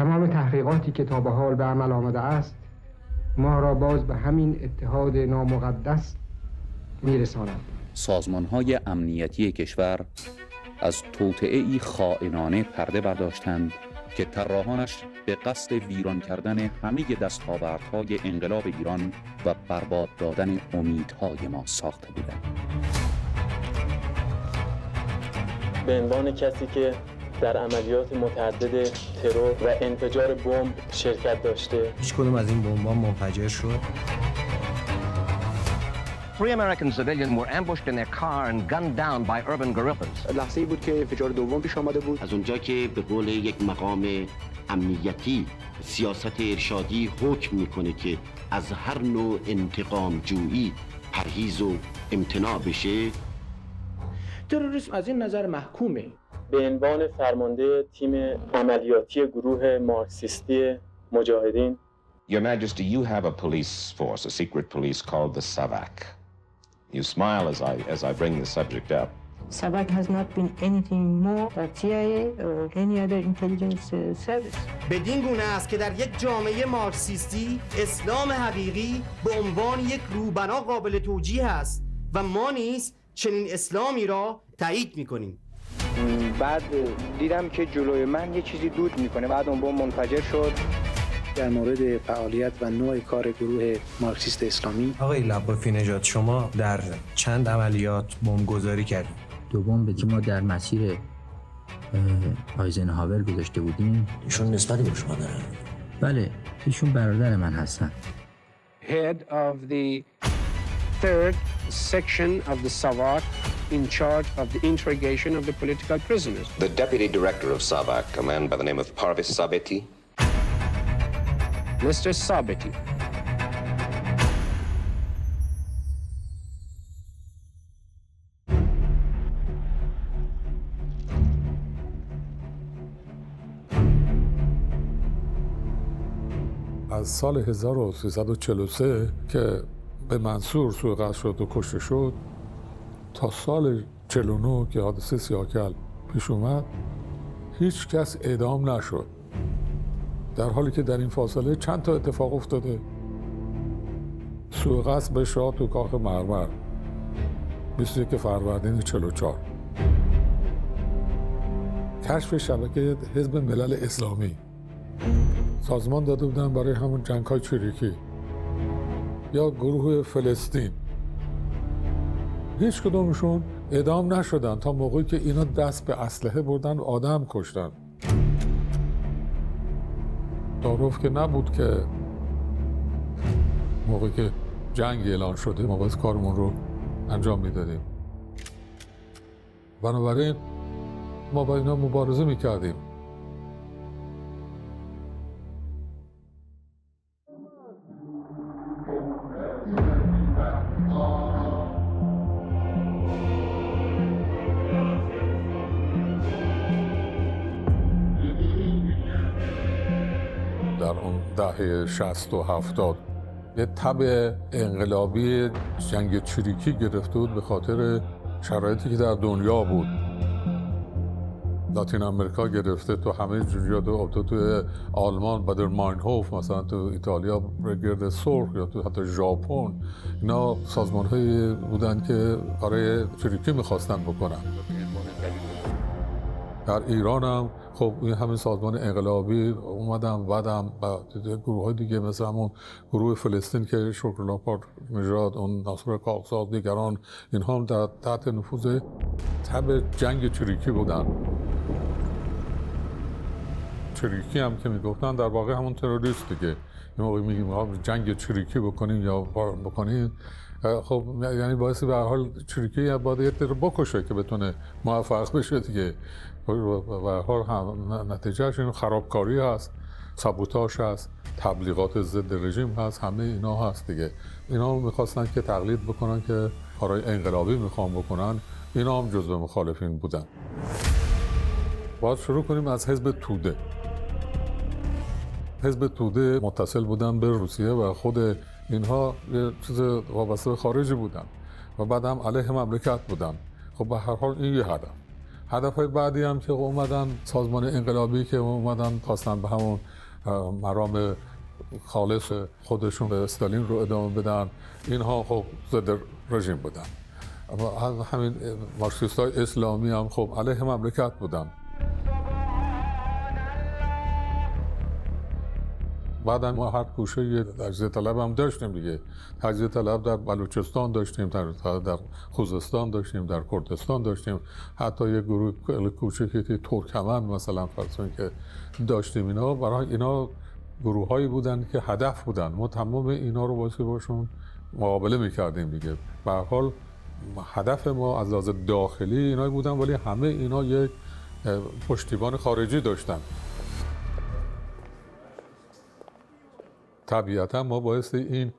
تمام تحقیقاتی که تا به حال به عمل آمده است ما را باز به همین اتحاد نامقدس میرساند. سازمان‌های امنیتی کشور از توطئه‌ای خائنانه پرده برداشتند که طراحانش به قصد ویران کردن همه دستاوردهای انقلاب ایران و برباد دادن امیدهای ما ساخته بودند. به عنوان کسی که در عملیات متعدد ترور و انفجار بمب شرکت داشته، هیچ کدوم از این بمب‌ها منفجر شد. 3 American civilians were ambushed in their car and gunned down by urban guerrillas. لحظه‌ای بود که انفجار دوم پیش آمده بود. از اونجا که به قول یک مقام امنیتی سیاست ارشادی حکم میکنه که از هر نوع انتقام جویی پرهیز و امتناع بشه، تروریسم از این نظر محکومه. به عنوان فرمانده تیم عملیاتی گروه مارکسیستی مجاهدین. Your Majesty, you have a police force, a secret police called the SAVAK. You smile as I bring the subject up. SAVAK has not been anything more than CIA or any other intelligence service. بدین گونه است که در یک جامعه مارکسیستی اسلام حقیقی به عنوان یک روبنا قابل توجیه است و ما نیز چنین اسلامی را تایید می‌کنیم. بعد دیدم که جلوی من یه چیزی دود میکنه، بعد اون بمب منفجر شد. در مورد فعالیت و نوع کار گروه مارکسیست اسلامی، آقای لبافی نژاد، شما در چند عملیات بمبگذاری کردید؟ دو بمبی که ما در مسیر آیزنهاور گذاشته بودیم. ایشون نسبتی به شما دارن؟ بله، ایشون برادر من هستن. Head of the third section of the SAVAK in charge of the interrogation of the political prisoners. The deputy director of SAVAK, a man by the name of Parvis Sabeti. Mr. Sabeti. از سال 1343 که به منصور سوء قصد شد و کشته شد تا سال 49 که حادثه سیاهکل پیش اومد، هیچ کس اعدام نشد، در حالی که در این فاصله چند تا اتفاق افتاده. سوء قصد به شاه تو کاخ مرمر 21 فروردین 44، کشف شبکه حزب ملل اسلامی، سازمان داده بودن برای همون جنگ‌های چریکی، یا گروه فلسطین. هیچ کدومشون اعدام نشدن تا موقعی که اینا دست به اسلحه بردن و آدم کشتن. تعارف که نبود که موقعی که جنگ اعلان شده ما باید کارمون رو انجام میدادیم. بنابراین ما با اینا مبارزه میکردیم. در اون دهه 60 و 70 یه تب انقلابی جنگ چریکی گرفته بود به خاطر شرایطی که در دنیا بود. لاتین امریکا گرفته، تو همه جوریات تو آلمان بدر ماینهوف، مثلا تو ایتالیا گرد سرخ، یا تو حتی ژاپن، اینا سازمان‌هایی بودن که برای چریکی می‌خواستن بکنن. در ایران هم خب این همین سازمان انقلابی اومدن، بعدم گروه‌های دیگه مثل همون گروه فلسطین که شکرالله پارنژاد، اون ناصر کاخزاد، دیگران، اینها هم در تحت نفوذ تب جنگ چریکی بودن. چریکی هم که میگفتن در واقع همون تروریست دیگه. این موقع میگیم ما جنگ چریکی بکنیم یا بکنیم، خب یعنی باعث به هر حال چریکی باید یه رو بکشه که بتونه موفق بشه دیگه. و هر حال هم نتیجهش این خرابکاری هست، سابوتاژ هست، تبلیغات ضد رژیم هست، همه اینا هست دیگه. اینا میخواستن که تقلید بکنن که کارهای انقلابی میخوان بکنن، اینا هم جزو مخالفین بودن. باید شروع کنیم از حزب توده. حزب توده متصل بودن به روسیه و خود اینها یه چیز وابسته به خارجی بودن و بعد هم علیه مملکت بودن. خب به هر حال این یه هدفهای بعدی هم که اومدن سازمان انقلابی که اومدن خواستن به همون مرام خالص خودشون به استالین رو ادامه بدن، اینها خب ضد رژیم بودن. اما همین مارکسیست‌های اسلامی هم خب علیه مملکت بودن. بعدم ما هر گوشه یه تجزیه طلب هم داشتیم دیگه. تجزیه طلب در بلوچستان داشتیم، در خوزستان داشتیم، در کردستان داشتیم، حتی یه گروه کوچیکی که ترکمن مثلا فرض که داشتیم. اینا برای اینا گروه‌هایی بودن که هدف بودن. ما تمام اینا رو واسه باشون مقابله می‌کردیم دیگه. به هر حال هدف ما از لحاظ داخلی اینا بودن، ولی همه اینا یک پشتیبان خارجی داشتن. طبیعتا ما باعث این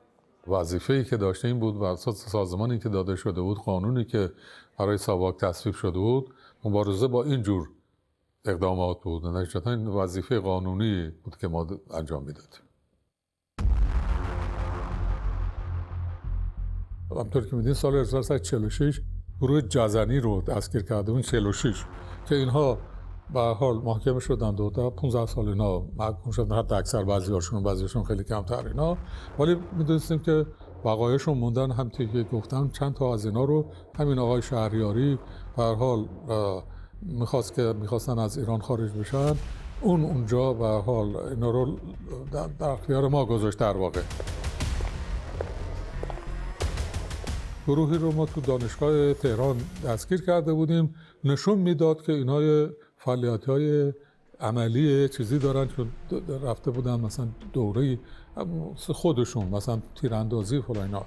وظیفه‌ای که داشتیم بود و اساس سازمانی که داده شده بود، قانونی که برای ساواک تصویب شده بود، مبارزه با این جور اقدامات بود. نتیجتا این وظیفه قانونی بود که ما انجام میدادیم. همطور که میدین سال 1946 گروه جزنی رو دستگیر کرده بود، 46 که اینها به هر حال محاکمه شدند و تا 15 سال اینا محکوم شدن، حتی اکثر بعضیاشون خیلی کمتر اینا، ولی میدونستیم که بقایاشون موندن. هم که گفتم چند تا از اینا رو همین آقای شهریاری به هر حال میخواستن از ایران خارج بشن، اونجا به هر حال اینا رو در اختیار ما گذاشت. در واقع گروهی رو ما تو دانشگاه تهران دستگیر کرده بودیم، نشون میداد که اینا فعالیت‌های عملی چیزی دارن که رفته بودن مثلا دوره‌ای خودشون، مثلا تیراندازی فلان اینا.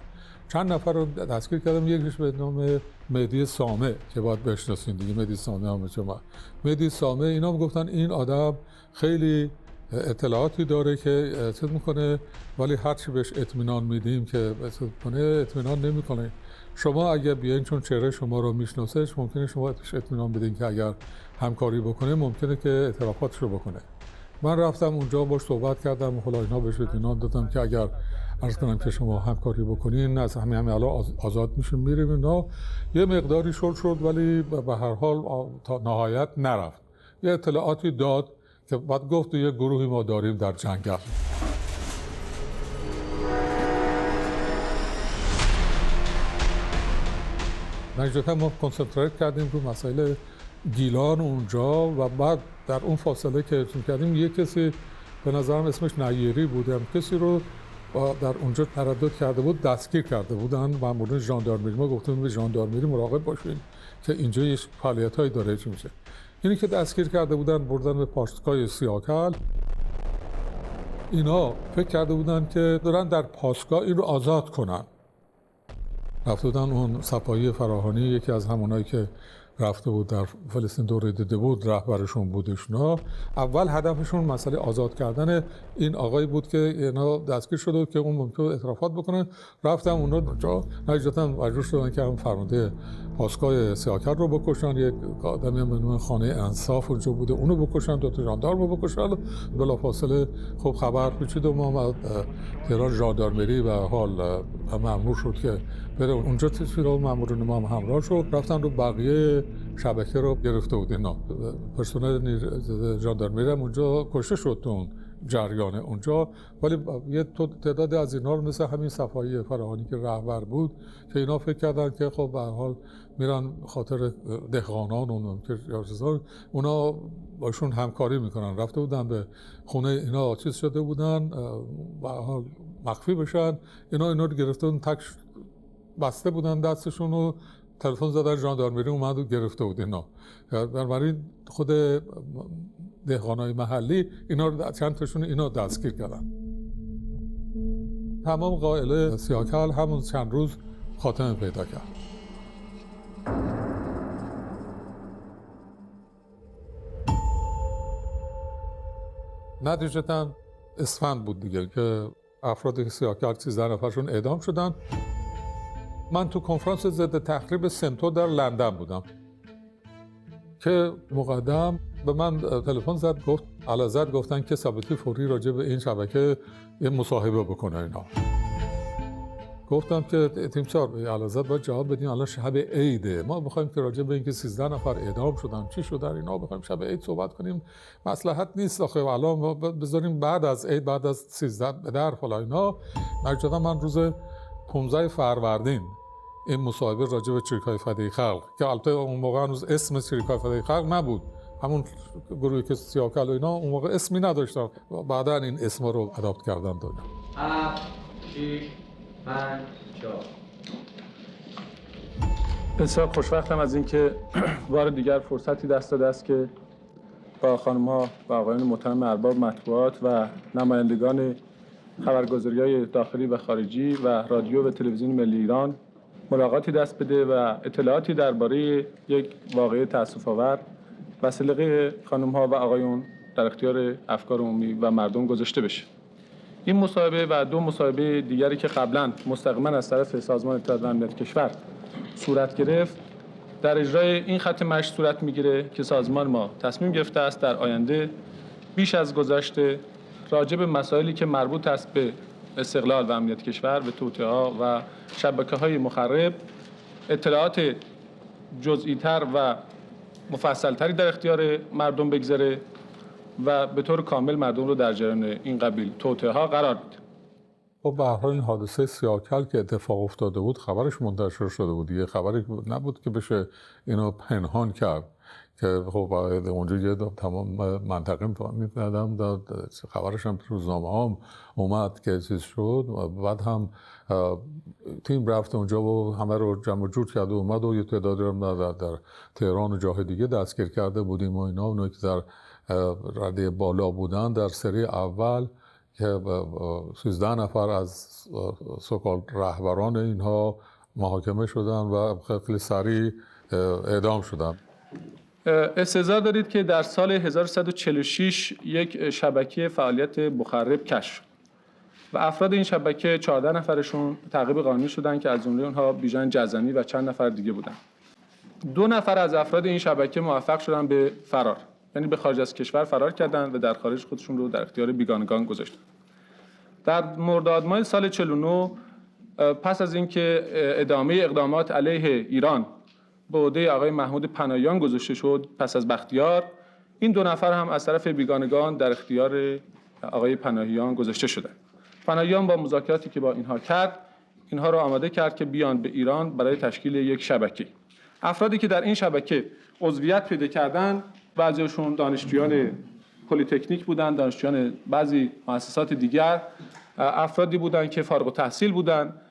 چند نفر رو دستگیر کردم، یکیش به نام مهدی سامه که باید بشناسین دیگه. مهدی سامه هم شما مهدی سامه، اینا میگفتن این آدم خیلی اطلاعاتی داره که چیز میکنه، ولی هر چی بهش اطمینان میدیم که کنه اطمینان نمیکنه. شما اگر بیاین چون چهره شما رو میشناسه، ممکنه شما بهش اطمینان بدین که اگر همکاری بکنه ممکنه که اعترافاتش رو بکنه. من رفتم اونجا باش صحبت کردم، حالا اینا بهش اطمینان دادم که اگر عرض کنم که شما همکاری بکنین از همین الان آزاد میشیم میریم. اینا یه مقداری شد ولی به هر حال تا نهایت نرفت. یه اطلاعاتی داد که بعد گفت یه گروهی ما داریم در جنگل. نتیجتا ما کنسنتریت کردیم رو مسائل گیلان اونجا و بعد در اون فاصله که کردیم یه کسی به نظرم اسمش نیری بود، کسی رو در اونجا تردد کرده بود، دستگیر کرده بودن مامورین ژاندارمری. ما گفتیم به ژاندارمری مراقب باشین که اینجا یه فعالیتایی داره چی میشه. اینی که دستگیر کرده بودن بردن به پاسگاه سیاکل. اینا فکر کرده بودن که دارن در پاسگاه این رو آزاد کنن. رفته بودن اون صفایی فراهانی، یکی از همونایی که رفته بود در فلسطین دوره دیده بود، رهبرشون بودشنا. اول هدفشون مسئله آزاد کردن این آقای بود که اینا دستگیر شده بود که اون ممکنه اعترافات بکنن. رفتم اونا اونجا، نتیجتا مجبور شدن که هم فرمانده پاسگاه سیاکل رو بکشن. یک آدمی هم به نام خانه انصاف اونجا بوده، اونو بکشن، دو تا ژاندارم رو بکشن. بلافاصله خب خبر پیچید و ما تهران ژاندارمری و حال مأمور شد که بره اونجا. تشکیلات مأمورین ما هم همراه شد، رفتن رو بقیه شبکه رو گرفته بود. اینا پرسنل ژاندارمری هم اونجا کشته شد تو اون جریان اونجا، ولی یه تعداد از اینا رو مثل همین صفایی فراهانی که رهبر بود که اینا فکر کردن که خب به هر حال میرن خاطر دهقانان و اونا باشون همکاری میکنن. رفته بودن به خونه اینا، چیز شده بودن به هر حال مخفی بشن. اینا رو گرفته بودن، تک بسته بودن دستشون و تلفن زدن، ژاندارمری اومد و گرفته بود اینا. بنابراین خود دهقانای محلی اینا رو چند تاشون اینا دستگیر کردن. تمام قائله سیاکل همون چند روز خاتمه پیدا کرد. نتیجتا اسفند بود دیگه که افرادی که سیاکل 13 نفرشون اعدام شدن. من تو کنفرانس ضد تخریب سنتو در لندن بودم که مقدم به من تلفن زد، گفت علازت گفتن که ثابتی فوری راجع به این شبکه یه مصاحبه بکنه اینا. گفتم که تیمسار اعلیحضرت باید جواب بدین، الان شب عیده، ما بخوایم که راجع به اینکه 13 نفر اعدام شدن چی شد در اینا بخوایم شب عید صحبت کنیم مصلحت نیست. آخه الان ما بذاریم بعد از عید، بعد از 13 به در فلا اینا. نجدا من روز 15 فروردین این مصاحبه راجع به چریک‌های فدای خلق که البته اون موقع هنوز اسم چریک‌های فدای خلق نبود، همون گروهی که سیاه‌کل و اینا اون موقع اسمی نداشتن، بعدا این اسم رو اداپت کردن دادن. 7 6 5 4. بسیار خوشوقتم از اینکه بار دیگر فرصتی دست داده است که با خانم‌ها و آقایان محترم ارباب مطبوعات و نمایندگان خبرگزاری‌های داخلی و خارجی و رادیو و تلویزیون ملی ایران ملاقاتی دست بده و اطلاعاتی درباره یک واقعه تأسف‌آور و سلیقه خانم‌ها و آقایون در اختیار افکار عمومی و مردم گذاشته بشه. این مصاحبه و 2 مصاحبه دیگری که قبلا مستقیما از طرف سازمان اطلاعات و امنیت کشور صورت گرفت در اجرای این خط مشی صورت میگیره که سازمان ما تصمیم گرفته است در آینده بیش از گذشته راجع به مسائلی که مربوط است به استقلال و امنیت کشور، به توطئه‌ها و شبکه‌های مخرب اطلاعات جزئی‌تر و مفصل‌تری در اختیار مردم بگذاره و به طور کامل مردم رو در جریان این قبیل توطئه‌ها قرار بده. خب به هر حال این حادثه سیاه‌کل که اتفاق افتاده بود خبرش منتشر شده بود، یه خبری نبود که بشه اینو پنهان کرد که خب اونجا یه تمام منطقه می‌دادم، خبرش هم روزنامه‌ها اومد که چیز شد و بعد هم تیم رفت اونجا و همه رو جمع جور کرد و اومد و یه تعدادی رو در تهران و جاهای دیگه دستگیر کرده بودیم و اینا. اونایی که در رده بالا بودن در سری اول که 13 نفر از سوکال رهبران اینها محاکمه شدن و خیلی سریع اعدام شدن. استحضار دارید که در سال 1346 یک شبکه فعالیت مخرب کشف شد و افراد این شبکه 14 نفرشون تعقیب قانونی شدن که از جمله اونها بیژن جزنی و چند نفر دیگه بودن. 2 نفر از افراد این شبکه موفق شدن به فرار، یعنی به خارج از کشور فرار کردند و در خارج خودشون رو در اختیار بیگانگان گذاشتن. در مرداد ماه سال 49 پس از اینکه ادامه اقدامات علیه ایران به عهده آقای محمود پناهیان گذاشته شد پس از بختیار، این 2 نفر هم از طرف بیگانگان در اختیار آقای پناهیان گذاشته شدند. پناهیان با مذاکراتی که با اینها کرد، اینها رو آماده کرد که بیان به ایران برای تشکیل یک شبکه. افرادی که در این شبکه عضویت پیدا کردند، بعضیشون دانشجویان پلی تکنیک بودند، دانشجویان بعضی مؤسسات دیگر، افرادی بودند که فارغ التحصیل بودند،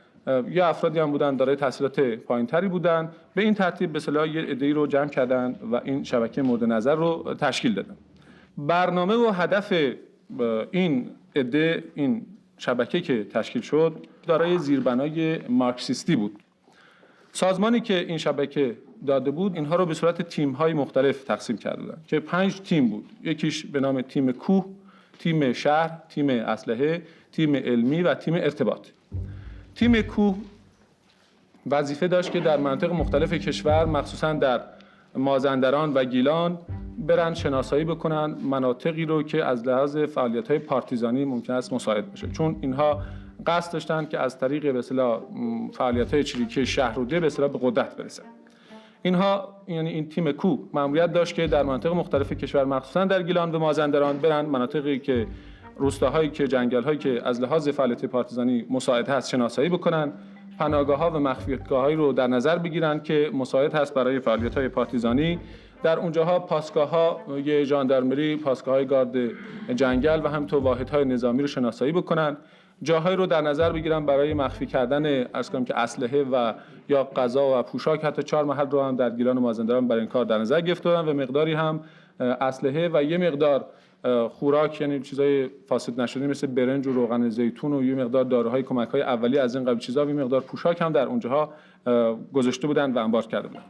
یا افرادی هم بودند دارای تحصیلات پایینتری بودند. به این ترتیب به اصطلاح یه عده‌ای رو جمع کردند و این شبکه مورد نظر رو تشکیل دادند. برنامه و هدف این عده، این شبکه که تشکیل شد، دارای زیربنای مارکسیستی بود. سازمانی که این شبکه داده بود اینها رو به صورت تیم‌های مختلف تقسیم کرده بودند که 5 تیم بود. یکیش به نام تیم کوه، تیم شهر، تیم اسلحه، تیم علمی و تیم ارتباط. تیم کوه وظیفه داشت که در مناطق مختلف کشور، مخصوصاً در مازندران و گیلان، برن شناسایی بکنن مناطقی رو که از لحاظ فعالیت‌های پارتیزانی ممکن است مساعد بشه، چون اینها قصد داشتن که از طریق به اصطلاح فعالیت‌های چریکی شهروده به اصطلاح به قدرت برسن. اینها یعنی این تیم کوه مأموریت داشت که در مناطق مختلف کشور، مخصوصاً در گیلان و مازندران، برن مناطقی که روستاهایی که جنگل‌هایی که از لحاظ فعالیت پارتیزانی مساعد هست شناسایی بکنن، پناهگاه‌ها و مخفیگاه‌هایی رو در نظر بگیرن که مساعد هست برای فعالیت‌های پارتیزانی. در اونجاها پاسگاه‌ها، یه ژاندارمری، پاسگاه‌های گارد جنگل و همینطور واحدهای نظامی رو شناسایی بکنن. جاهایی رو در نظر بگیرن برای مخفی کردن عرض کنم که اسلحه و یا غذا و پوشاک. حتی 4 محل رو هم در گیلان و مازندران برای این کار در نظر گرفته بودن و مقداری هم اسلحه و یه مقدار خوراک، یعنی چیزای فاسد نشده مثل برنج و روغن زیتون و یه مقدار داروهای کمک‌های اولیه از این قبیل چیزا و یه مقدار پوشاک هم در اونجاها گذاشته بودن و انبار کرده بودن.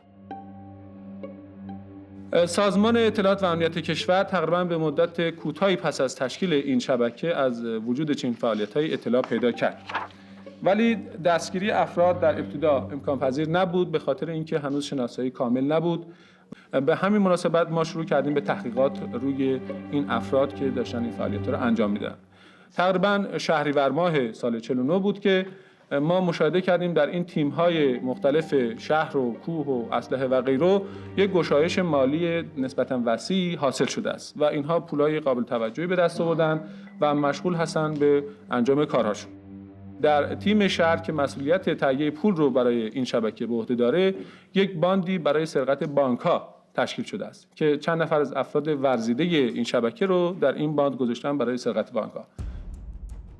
سازمان اطلاعات و امنیت کشور تقریباً به مدت کوتاهی پس از تشکیل این شبکه از وجود چنین فعالیت‌های اطلاع پیدا کرد. ولی دستگیری افراد در ابتدا امکان پذیر نبود به خاطر اینکه هنوز شناسایی کامل نبود. به همین مناسبت ما شروع کردیم به تحقیقات روی این افراد که داشتن این فعالیت‌ها رو انجام میدادن. تقریباً شهریور ماه سال 49 بود که ما مشاهده کردیم در این تیم‌های مختلف شهر و کوه و اسلحه و غیره یک گشایش مالی نسبتاً وسیع حاصل شده است و اینها پولای قابل توجهی به دست آوردن و مشغول هستند به انجام کارهاشون. در تیم شهر که مسئولیت تهیه پول رو برای این شبکه به عهده داره، یک باندی برای سرقت بانک‌ها تشکیل شده است که چند نفر از افراد ورزیده این شبکه رو در این باند گذاشتن برای سرقت بانک‌ها.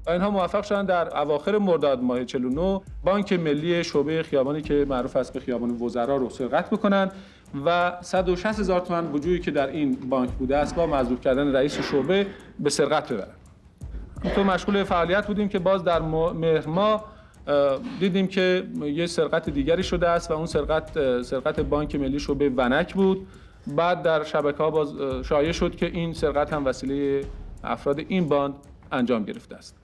و اینها موفق شدن در اواخر مرداد ماه 49 بانک ملی شعبه خیابانی که معروف است به خیابان وزرا رو سرقت بکنن و 160,000 تومان وجودی که در این بانک بوده است با مضبوط کردن رئیس شعبه به سرقت ببرن. تو مشغول فعالیت بودیم که باز در مهر ماه دیدیم که یه سرقت دیگری شده است و اون سرقت بانک ملی شعبه ونک بود. بعد در شبکه‌ها باز شایع شد که این سرقت هم وسیله افراد این باند انجام گرفته است.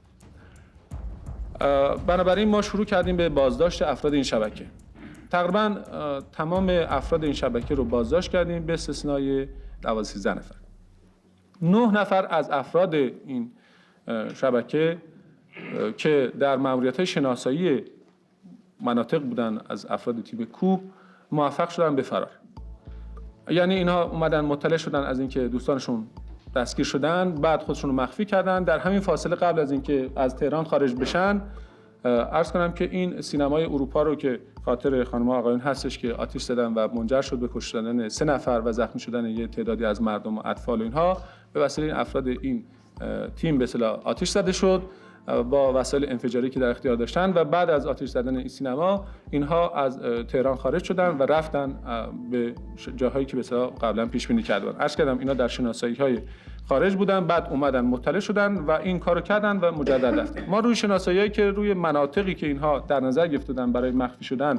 بنابراین ما شروع کردیم به بازداشت افراد این شبکه. تقریبا تمام افراد این شبکه رو بازداشت کردیم به استثنای 13 نفر. 9 نفر از افراد این شبکه که در ماموریت‌های شناسایی مناطق بودن از افراد تیم کوه موفق شدن به فرار. یعنی اینها اومدن مطلع شدن از اینکه دوستانشون دستگیر شدن، بعد خودشون رو مخفی کردن. در همین فاصله قبل از اینکه از تهران خارج بشن، عرض کنم که این سینمای اروپا رو که خاطر خانم و آقایون هستش که آتش زدن و منجر شد به کشته شدن 3 نفر و زخمی شدن یه تعدادی از مردم و اطفال و اینها، به وسیله این افراد این تیم به اصطلاح آتش زده شد با وسایل انفجاری که در اختیار داشتن و بعد از آتش زدن این سینما اینها از تهران خارج شدن و رفتن به جاهایی که به اصطلاح قبلا پیش بینی کرده بودن. عرض کردم اینا در شناسایی‌های خارج بودن، بعد اومدن مطلع شدن و این کارو کردن و مجدد رفتن. ما روی شناسایی‌هایی که روی مناطقی که اینها در نظر گرفته بودن برای مخفی شدن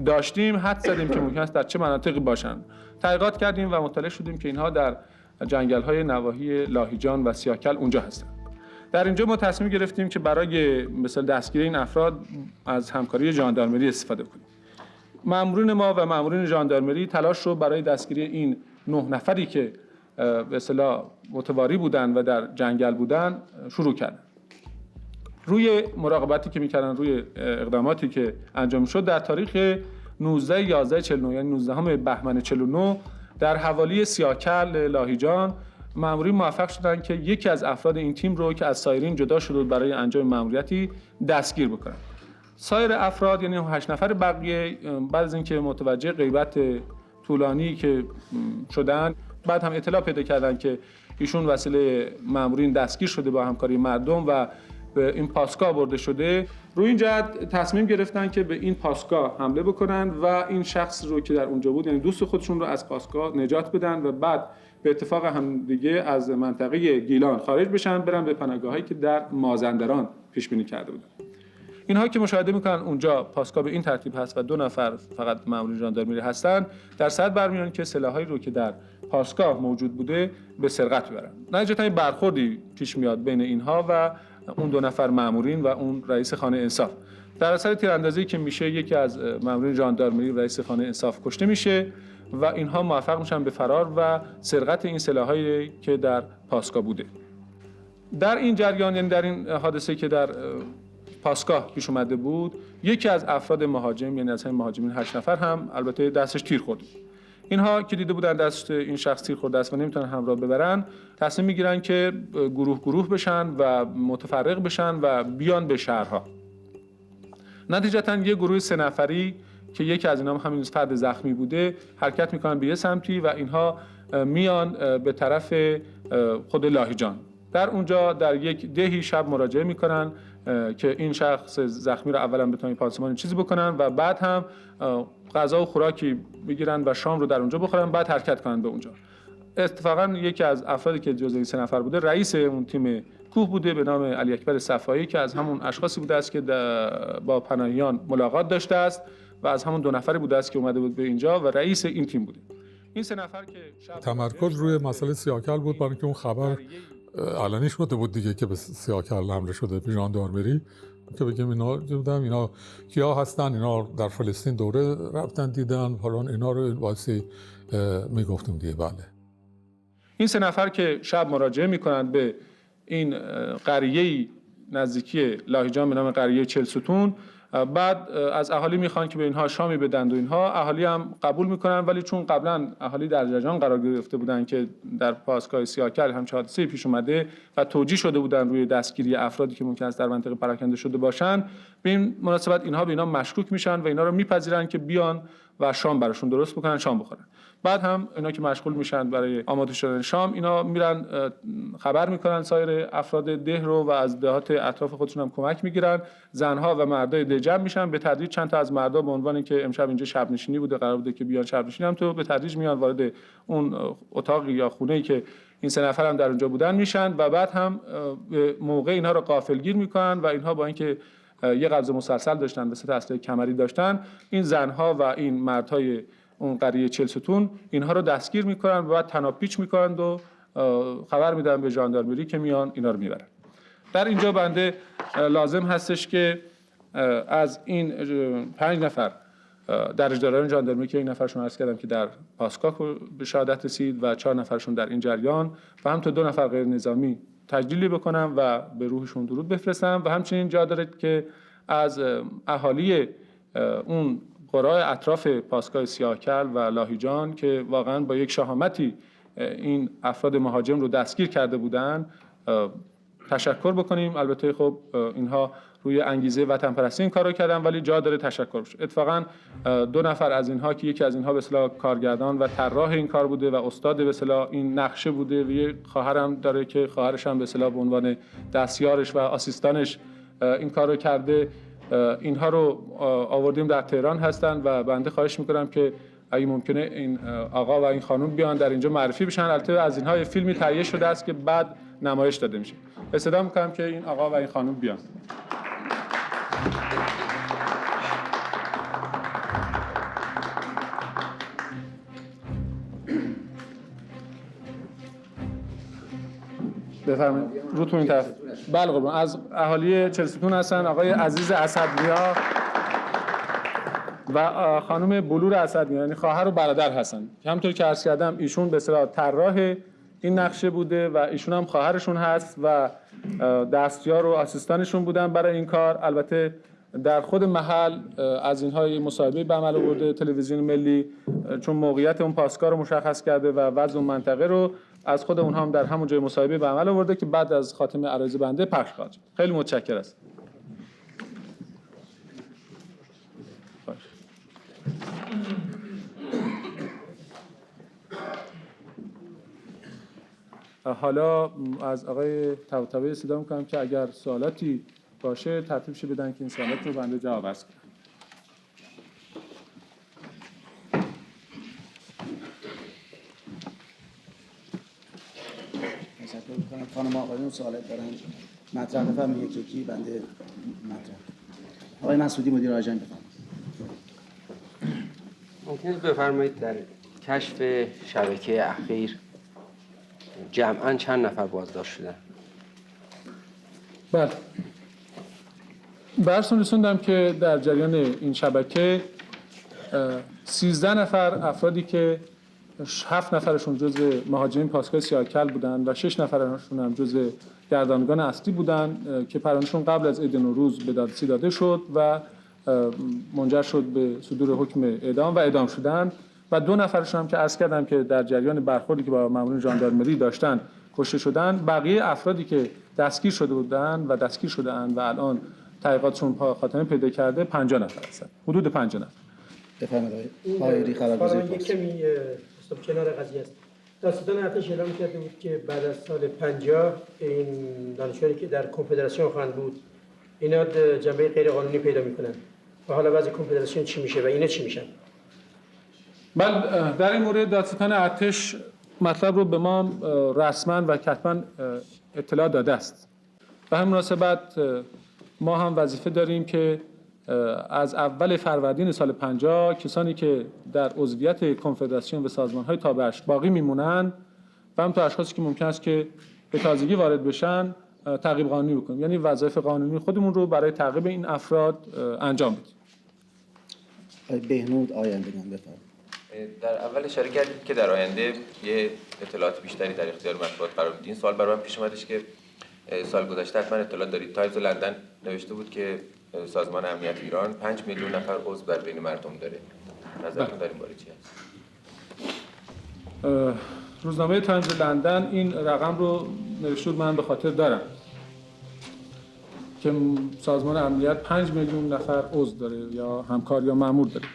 داشتیم حد زدیم که ممکن است در چه مناطقی باشن. تحقیقات کردیم و مطلع شدیم که اینها در جنگل‌های نواحی لاهیجان و سیاکل اونجا هستن. در اینجا ما تصمیم گرفتیم که برای مثلا دستگیری این افراد از همکاری ژاندارمری استفاده کنیم. مامورین ما و مامورین ژاندارمری تلاش رو برای دستگیری این 9 نفری که به اصطلاح متواری بودن و در جنگل بودن شروع کردن. روی مراقبتی که می‌کردن، روی اقداماتی که انجام شد، در تاریخ 19/11/49 یعنی 19 بهمن 49 در حوالی سیاکل لاهیجان مامورین موفق شدن که یکی از افراد این تیم رو که از سایرین جدا شده برای انجام ماموریتی دستگیر بکنن. سایر افراد یعنی 8 نفر بقیه بعد از اینکه متوجه غیبت طولانی که شدن، بعد هم اطلاع پیدا کردن که ایشون وسیله مامورین دستگیر شده با همکاری مردم و به این پاسگاه برده شده، روی این جهت تصمیم گرفتن که به این پاسگاه حمله بکنن و این شخص رو که در اونجا بود یعنی دوست خودشون رو از پاسگاه نجات بدن و بعد به اتفاق هم دیگه از منطقه گیلان خارج بشن، برن به پناهگاهایی که در مازندران پیش بینی کرده بودن. اینها که مشاهده میکنن اونجا پاسگاه به این ترتیب هست و 2 نفر فقط مامورین ژاندارمری هستن، در صد برمیان که سلاحایی رو که در پاسگاه موجود بوده به سرقت ببرن. نتیجتاً این برخوردی پیش میاد بین اینها و اون 2 نفر مامورین و اون رئیس خانه انصاف. در اثر تیراندازی که میشه یکی از مامورین ژاندارمری رئیس خانه انصاف کشته میشه و اینها موفق میشن به فرار و سرقت این سلاحایی که در پاسگاه بوده. در این جریان یعنی در این حادثه که در پاسگاه پیش اومده بود، یکی از افراد مهاجم یعنی از همین مهاجمین 8 نفر هم البته دستش تیر خورد. اینها که دیده بودن دست این شخص تیر خورده است و نمیتونن همراه ببرن، تصمیم میگیرن که گروه بشن و متفرق بشن و بیان به شهرها. نتیجتاً یه گروه 3 نفری که یکی از اینا همین فرد زخمی بوده حرکت میکنن به یه سمتی و اینها میان به طرف خود لاهیجان. در اونجا در یک دهی شب مراجعه میکنن که این شخص زخمی رو اولا بتونن پانسمان چیزی بکنن و بعد هم غذا و خوراکی بگیرن و شام رو در اونجا بخورن، بعد حرکت کنن به اونجا. اتفاقا یکی از افرادی که جزو این 3 نفر بوده رئیس اون تیم کوه بوده به نام علی اکبر صفایی که از همون اشخاصی بوده است که با پناهیان ملاقات داشته است و از همون 2 نفری بوده است که اومده بود به اینجا و رئیس این تیم بوده. این 3 نفر که تمرکز روی مسئله سیاکل بود برای اینکه اون خبر علنی شده بود دیگه که به سیاکل حمله شده به ژاندارمری که بگیم اینا کیا هستن، اینا در فلسطین دوره رفتن دیدن حالا اینا رو واسه میگفتیم دیگه. بله این 3 نفر که شب مراجعه میکنن به این قریه نزدیکی لاهیجان به نام قریه 40 ستون بعد از اهالی میخوان که به اینها شامی بدن و اینها اهالی هم قبول میکنن، ولی چون قبلا اهالی در جریان قرار گرفته بودن که در پاسگاه سیاکل همچین حادثه‌ای پیش اومده و توجیه شده بودن روی دستگیری افرادی که ممکن است در منطقه پراکنده شده باشن، به این مناسبت اینها به اینا مشکوک میشن و اینا رو میپذیرن که بیان و شام براشون درست بکنن، شام بخورن. بعد هم اینا که مشغول میشن برای آماده شدن شام، اینا میرن خبر میکنن سایر افراد ده رو و از دهات اطراف خودشون هم کمک میگیرن. زنها و مردای ده جمع میشن، به تدریج چند تا از مردا به عنوان اینکه امشب اینجا شب نشینی بوده، قرار بوده که بیان شب نشینی، هم تو به تدریج میان وارد اون اتاق یا خونه‌ای که این سه نفر هم در اونجا بودن میشن و بعد هم موقع اینها رو غافلگیر میکنن و اینها با اینکه یه قبض مسلسل داشتن، به صورت اسلحه کمری داشتن، این زنها و این مردهای اون قریه 40 ستون اینها رو دستگیر میکنن و بعد تناپیچ میکنن و خبر میدن به ژاندارمری که میان اینا رو میبرن. در اینجا بنده لازم هستش که از این 5 نفر درجه‌داران ژاندارمری که این نفرشون عرض کردم که در پاسگاه به شهادت رسید و 4 نفرشون در این جریان و هم تا 2 نفر غیر نظامی تجلیلی بکنم و به روحشون درود بفرستم و همچنین جا داره که از اهالی اون قرای اطراف پاسگاه سیاهکل و لاهیجان که واقعا با یک شهامتی این افراد مهاجم رو دستگیر کرده بودن تشکر بکنیم. البته خب اینها روی انگیزه وطن پرستی این کارو کردن، ولی جا داره تشکر بشه. اتفاقا 2 نفر از اینها که یکی از اینها به اصطلاح کارگردان و طراح این کار بوده و استاد به اصطلاح این نقشه بوده و یه خواهرم داره که خواهرش هم به اصطلاح به عنوان دستیارش و آسیستانش این کارو کرده. اینها رو آوردیم در تهران هستن و بنده خواهش میکنم که اگه ممکنه این آقا و این خانم بیان در اینجا معرفی بشن. البته از اینها یه فیلمی تهیه شده است که بعد نمایش داده میشه. استدعا میکنم که این آقا و این خانم بیان. بفرمایید روتون این طرف. بله قربان، از اهالی 40 ستون هستن آقای عزیز اسدنیا و خانم بلور اسدنیا، یعنی خواهر و برادر هستن. همونطور که عرض کردم ایشون به اصطلاح طراح این نقشه بوده و ایشون هم خواهرشون هست و دستیار و آسیستانشون بودن برای این کار. البته در خود محل از اینها مصاحبه به عمل آورده تلویزیون ملی، چون موقعیت اون پاسگاه رو مشخص کرده و وضع اون منطقه رو از خود اونها هم در همون جای مصاحبه به عمل آورده که بعد از خاتمه عرایض بنده پخش خواهد شد. خیلی متشکرم. حالا از آقای طباطبایی استفاده می‌کنم که اگر سوالاتی باشه ترتیب شه بدن که این سوالات رو بنده جواب عرض کنم. خانم آقایون سوالات دارن مطرح بفرمایید یکی یکی بنده مطرح. آقای مسعودی مدیر آژانس بفرمایید. ممکنه بفرمایید در کشف شبکه اخیر جمعاً چند نفر بازداشت شدن؟ بله. براتون رسوندم که در جریان این شبکه 13 نفر افرادی که 7 نفرشون جزء مهاجرین پاسگاه سیاهکل بودن و 6 نفرشون هم جزء گردانگان اصلی بودن که پرونشون قبل از عید نوروز به دادرسی داده شد و منجر شد به صدور حکم اعدام و اعدام شدن و 2 نفرشون هم که عرض کردم که در جریان برخوردی که با مامورین ژاندارمری داشتن کشته شدن. بقیه افرادی که دستگیر شده بودن و دستگیر شده‌اند و الان تحقیقاتشون خاتمه پیدا کرده 50 نفر هستند، حدود 50 نفر. بفرمایید آقای خبرگزاری. یک کمی استوب کنار قضیه است. داستان ارتش اعلام کرده بود که بعد از سال 50 این دانشجویانی که در کنفدراسیون خواهند بود اینا جنبه غیر قانونی پیدا میکنن و حالا وضع کنفدراسیون چی میشه و اینا چی میشن؟ بله، در این مورد دادستان ارتش مطلب رو به ما رسما و کتبا اطلاع داده است. به همین مناسبت ما هم وظیفه داریم که از اول فروردین سال 50 کسانی که در عضویت کنفدراسیون و سازمان‌های تابعش باقی میمونن و همینطور اشخاصی که ممکن است که به تازگی وارد بشن تعقیب قانونی بکنیم، یعنی وظایف قانونی خودمون رو برای تعقیب این افراد انجام بدیم. بهنود آیندگان بفرمایید. در اول اشاره کردید که در آینده یه اطلاعات بیشتری در اختیار مطبوعات قرار بدین. سوال برای من پیش اومدش که سال گذشته حتما اطلاعات دارید تایمز لندن نوشته بود که سازمان امنیت ایران 5 میلیون نفر عضو در بین مردم داره. نظرتون در این باره چی هست؟ روزنامه تایمز لندن این رقم رو نوشته بود، من به خاطر دارم که سازمان امنیت 5 میلیون نفر عضو داره یا همکار یا مأمور داره.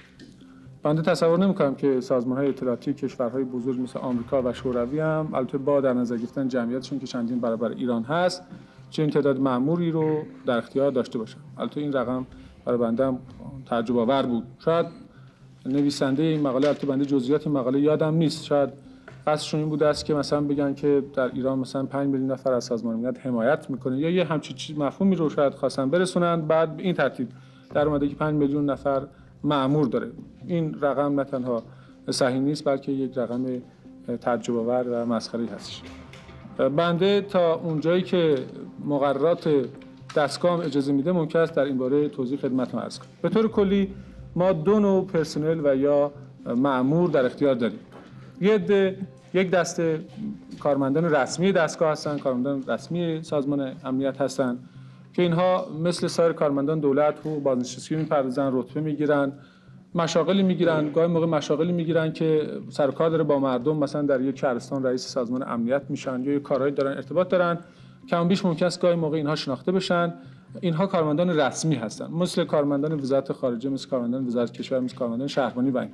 بنده تصور نمی‌کنم که سازمان‌های اطلاعاتی کشورهای بزرگ مثل آمریکا و شوروی هم البته با در نظر گرفتن جمعیتشون که چندین برابر ایران هست چنین تعداد مأموری رو در اختیار داشته باشن. البته این رقم برای بنده هم تعجب آور بود. شاید نویسنده این مقاله، البته بنده جزئیات این مقاله یادم نیست، شاید قصدشون این بوده است که مثلا بگن که در ایران مثلا 5 میلیون نفر از سازمان امنیت حمایت میکنه یا یه همچین چیز مفهومی رو شاید خواستن برسونن، بعد به این ترتیب در اومده که 5 میلیون نفر مأمور داره. این رقم نه تنها صحیح نیست بلکه یک رقم تعجب آور و مسخره‌ای هستش. بنده تا اونجایی که مقررات دستگاه اجازه میده ممکن است در این باره توضیح خدمتتون عرض کنم. به طور کلی ما دو نوع پرسنل و یا مأمور در اختیار داریم. یک دسته کارمندان رسمی دستگاه هستند، کارمندان رسمی سازمان امنیت هستند که اینها مثل سایر کارمندان دولت حقوق بازنشستگی می‌پردازن، رتبه میگیرن، مشاغلی میگیرن، گاهی موقع مشاغلی میگیرن که سر و کار داره با مردم، مثلا در یک شهرستان رئیس سازمان امنیت میشن یا کارهایی دارن، ارتباط دارن، کم بیش ممکن است گاهی موقع اینها شناخته بشن. اینها کارمندان رسمی هستند، مثل کارمندان وزارت خارجه، مثل کارمندان وزارت کشور، مثل کارمندان شهربانی و این.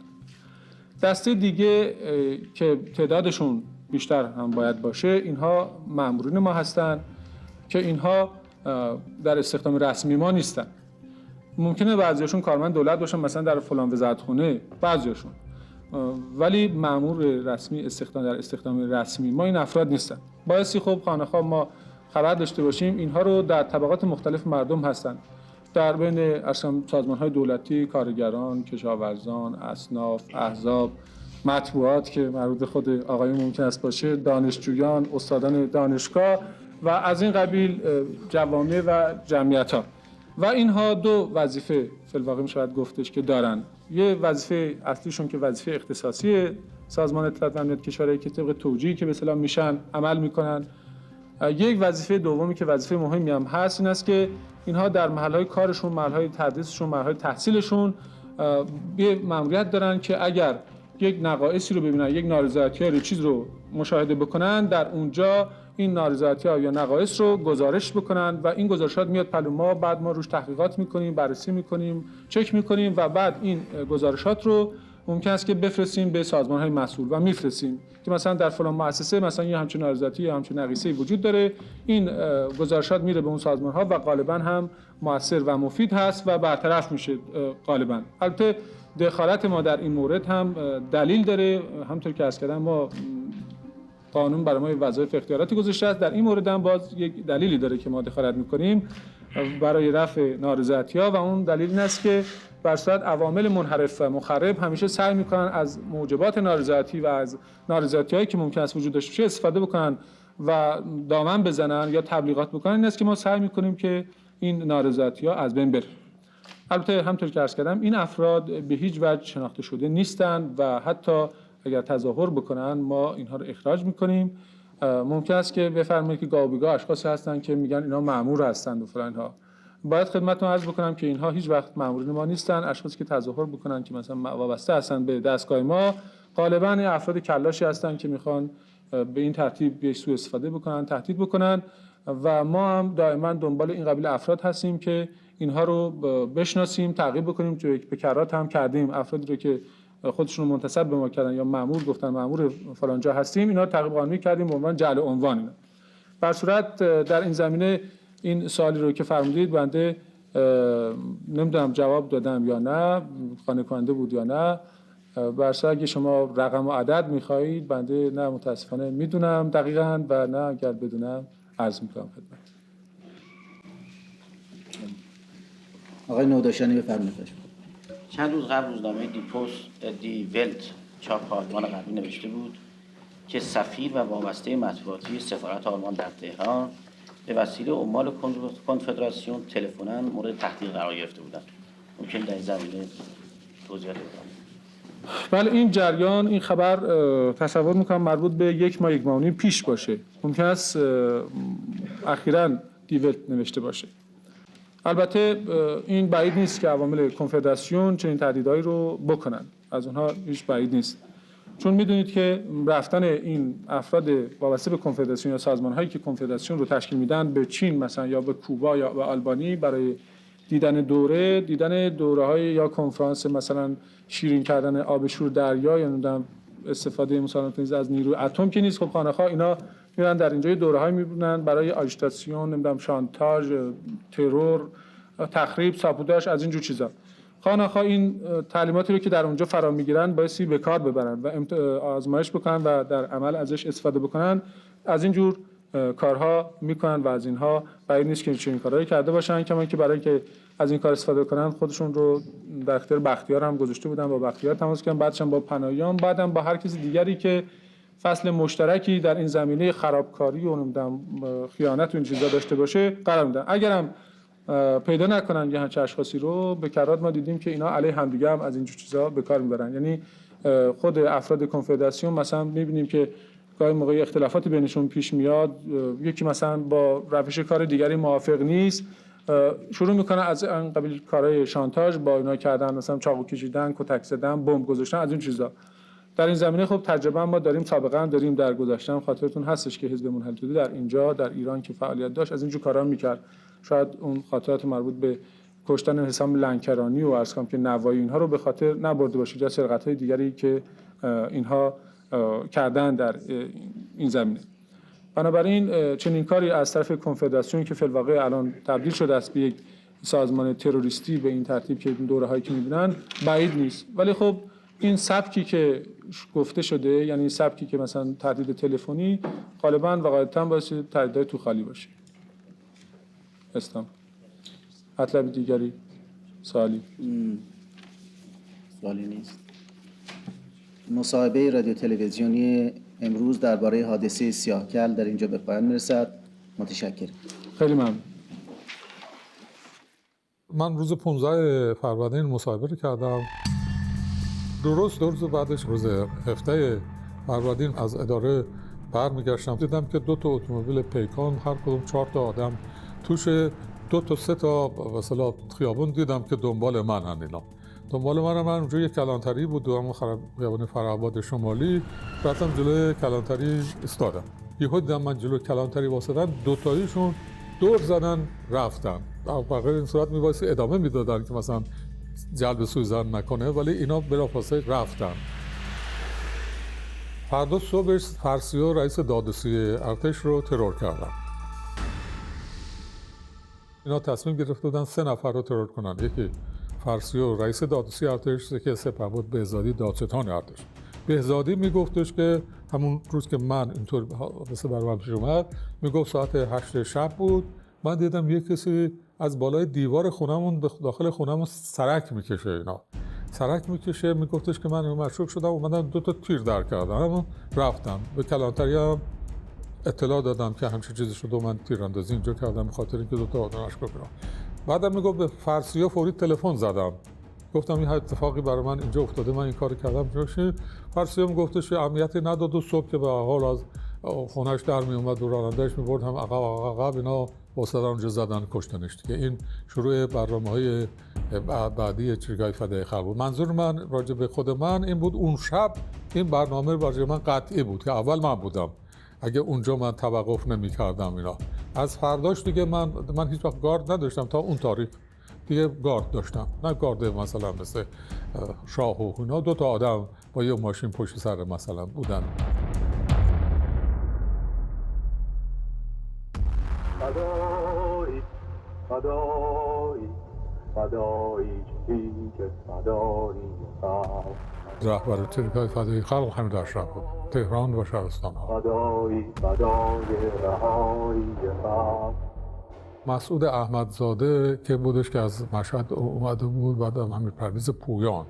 دسته دیگه که تعدادشون بیشتر هم باید باشه، اینها مأمورین ما هستند که اینها در استخدام رسمی ما نیستن. ممکنه بعضیاشون کارمند دولت باشن، مثلا در فلان وزارتخونه بعضیاشون، ولی مأمور رسمی در استخدام رسمی ما این افراد نیستن. بایستی خب خانه‌خواه ما خبر داشته باشیم اینها رو در طبقات مختلف مردم هستن، در بین سازمان‌های دولتی، کارگران، کشاورزان، اصناف، احزاب، مطبوعات که مربوط خود آقایون ممکن است باشه، دانشجویان، استادان دانشگاه و از این قبیل جوامع و جمعیت‌ها. و اینها دو وظیفه فی الواقع میشود گفتش که دارن. یه وظیفه اصلیشون که وظیفه اختصاصی سازمان اطلاعات و امنیت کشورهایی که طبق توجیهی که به اصطلاح میشن عمل میکنن. یک وظیفه دومی که وظیفه مهمی هم هست این است که اینها در محل‌های کارشون، محل‌های تدریسشون، محل‌های تحصیلشون یه مأموریت دارن که اگر یک نقایصی رو ببینن، یک نارضایتی یا چیز رو مشاهده بکنن، در اونجا این نارضایتی‌ها یا نقایص رو گزارش بکنن و این گزارشات میاد پلو ما، بعد ما روش تحقیقات میکنیم، بررسی میکنیم، چک میکنیم و بعد این گزارشات رو ممکن است که بفرستیم به سازمان‌های مسئول و میفرستیم که مثلا در فلان مؤسسه مثلا یه همچین نارضایتی یا همچین نقیصه‌ای وجود داره. این گزارشات میره به اون سازمان‌ها و غالباً هم مؤثر و مفید هست و برطرف میشه غالباً. البته دخالت ما در این مورد هم دلیل داره، همونطور که عرض کردم ما قانون برای ما وظایف اختیاراتی گذاشته است، در این مورد هم باز یک دلیلی داره که ما دخالت می‌کنیم برای رفع نارضایتی‌ها و اون دلیل این است که بر صورت عوامل منحرف و مخرب همیشه سعی می‌کنن از موجبات نارضایتی و از نارضایتی‌هایی که ممکن است وجود داشته باشه استفاده بکنن و دامن بزنن یا تبلیغات بکنن. این است که ما سعی می‌کنیم که این نارضایتی‌ها از بین بره. البته همونطور که عرض کردم این افراد به هیچ وجه شناخته شده نیستند و حتی اگر تظاهر بکنن ما اینها رو اخراج میکنیم. ممکن است که بفرمایید که گاه به گاه اشخاصی هستن که میگن اینا مأمور هستند و فلان ها. باید خدمتتون عرض بکنم که اینها هیچ وقت مأمورین ما نیستن. اشخاصی که تظاهر بکنن که مثلا وابسته هستن به دستگاه ما غالبا افراد کلاشی هستن که میخوان به این ترتیب به سوء استفاده بکنن، تهدید بکنن و ما هم دائما دنبال این قبیل افراد هستیم که اینها رو بشناسیم، تعقیب بکنیم. تو یک بکرات هم کردیم افرادی رو که خودشون رو منتسب به ما کردن یا مأمور گفتن مأمور فلان جا هستیم، اینا رو تعقیب قانونی کردیم به عنوان جعل عنوان. اینا بر صورت در این زمینه این سوالی رو که فرمودید بنده نمیدونم جواب دادم یا نه، قانع کننده بود یا نه. بر صورت اگه شما رقم و عدد می‌خواهید بنده نه متاسفانه میدونم دقیقاً و نه اگر بدونم عرض می‌کنم خدمت. آقای نوداشانی بفرمایید. چند روز قبل روزنامه دی ولت چاپ آلمان غربی نوشته بود که سفیر و وابسته مطبوعاتی سفارت آلمان در تهران به وسیله عمال کنفدراسیون تلفناً مورد تهدید قرار گرفته بودند. ممکن در این زمینه توضیحات بدید؟ بله این جریان، این خبر تصور میکنم مربوط به یک ماه و نیم پیش باشه. ممکن است اخیراً دی ولت نوشته باشه. البته این بعید نیست که عوامل کنفدراسیون چنین تهدیدهایی رو بکنن، از اونها هیچ بعید نیست، چون میدونید که رفتن این افراد وابسته به کنفدراسیون یا سازمان‌هایی که کنفدراسیون رو تشکیل میدن به چین مثلا یا به کوبا یا به آلبانی برای دیدن دوره‌های یا کنفرانس مثلا شیرین کردن آب شور دریا یا نمیدونم استفاده مثلا از نیروی اتم که نیست. خب خانه‌خواه اینا میرن در اینجا دوره‌هایی میبینن برای آژیتاسیون، نمیدونم شانتاژ، ترور، تخریب، ساپوداژ، از این جور چیزا. خانه‌خواه این تعلیماتی رو که در اونجا فرا میگیرن بایستی به کار ببرن و آزمایش بکنن و در عمل ازش استفاده بکنن. از این جور کارها میکنن و از اینها بعید نیست که چنین کارهایی کرده باشن، کما که برای اینکه از این کار استفاده کنن خودشون رو در اختیار بختیار هم گذاشته بودن، با بختیار تماس کردن، بعدش هم با پناهیان، بعدم با هر کسی دیگری که فصل مشترکی در این زمینه خرابکاری و نمیدونم خیانت و این چیزا داشته باشه قرار میدن. اگرم پیدا نکنن یه همچین اشخاصی رو، به کرات ما دیدیم که اینا علیه همدیگه هم از این چیزا به کار میبرن. یعنی خود افراد کنفدراسیون مثلا میبینیم که گاهی موقع اختلافاتی بینشون پیش میاد، یکی مثلا با روش کار دیگری موافق نیست، شروع میکنه از این قبیل کارهای شانتاژ با اینا کردن، مثلا چاقو کشیدن، کتک زدن، بمب گذاشتن، از این چیزا. در این زمینه خب تجربه ما داریم، سابقه هم داریم، در گذشته خاطرتون هستش که حزب منحل توده در اینجا در ایران که فعالیت داشت از این جور کارا میکرد. شاید اون خاطرات مربوط به کشتن حسام لنکرانی و عرض کنم که نوایی اینها رو به خاطر نبرده باشید یا سرقت‌های دیگری که اینها کردن در این زمینه. بنابراین چنین کاری از طرف کنفدراسیون که فی الواقع الان تبدیل شده است به یک سازمان تروریستی به این ترتیب که این دوره‌هایی که می‌بینن بعید نیست. ولی خب این سبکی که گفته شده، یعنی سبکی که مثلا تهدید تلفنی، غالباً و غالباً باعث تهدیدهای تو خالی باشه. مطلب دیگری سوالی نیست. مصاحبه رادیو تلویزیونی امروز درباره حادثه سیاهکل در اینجا به پایان میرسد. متشکرم. خیلی ممنون. من روز 15 فروردین مصاحبه رو کردم. درست 2 روز بعدش روز 17 فروردین از اداره برمیگشتم، دیدم که 2 تا اتومبیل پیکان، هر کدوم 4 تا آدم توش، 2 تا 3 تا مثلا خیابون دیدم که دنبال من هن اینا. دنبال من اونجا یک کلانتری بود، دوام خیابان فره‌آباد شمالی، رفتم جلوی کلانتری ایستادم. یهو دیدم من جلوی کلانتری واسطن، 2 تاییشون دور زدن رفتن. در این صورت میبایستی ادامه میدادن که مثلا جلب سوءظن نکنه، ولی اینا بلافاصله رفتن. فردا صبحش فرسیو رئیس دادرسی ارتش رو ترور کردن. اینا تصمیم گرفته بودن 3 نفر رو ترور کنن، یکی فرسیو رئیس دادرسی ارتش، یکی سپهبد بهزادی دادستان ارتش. بهزادی میگفتش که همون روز که من اینطور حادثه بر من پیش اومد، میگفت ساعت 8 شب بود، من دیدم یک کسی از بالای دیوار خونمون داخل خونمون سرک میکشه. اینا سرک میکشه، میگفتش که من مشروب شدم، اومدم 2 تا تیر در کردم، رفتم به کلانتری هم اطلاع دادم که همچین چیزی شده و من تیراندازی اینجا کردم به خاطر اینکه 2 تا آدم اشکال کنم. بعدم میگفت به فرسیو فوری تلفن زدم، گفتم این اتفاقی برای من اینجا افتاده، من این کارو کردم. فرسیو میگفتش اهمیتی نداد و صبح که به حال از خونه‌اش در می اومد و راننده‌اش می‌برد هم عقب اینا واسطه اونجا زدن کشتنش دیگه. این شروع برنامه‌های بعدی چریک‌های فدای خلق بود. منظور من راجع به خود من این بود، اون شب این برنامه راجع من قطعی بود که اول من بودم، اگه اونجا من توقف نمی‌کردم اینا. از فرداش دیگه من هیچ وقت گارد نداشتم تا اون تاریخ دیگه گارد داشتم، نه گارد مثلا مثل شاه و اینا، 2 تا آدم با یه ماشین پشت سر مثلا بودن. رهبر چریک‌های فدای خلق حمید اشرف بود، تهران و شهرستان ها. مسعود احمدزاده که بودش که از مشهد اومده بود، بعد همین پرویز پویان،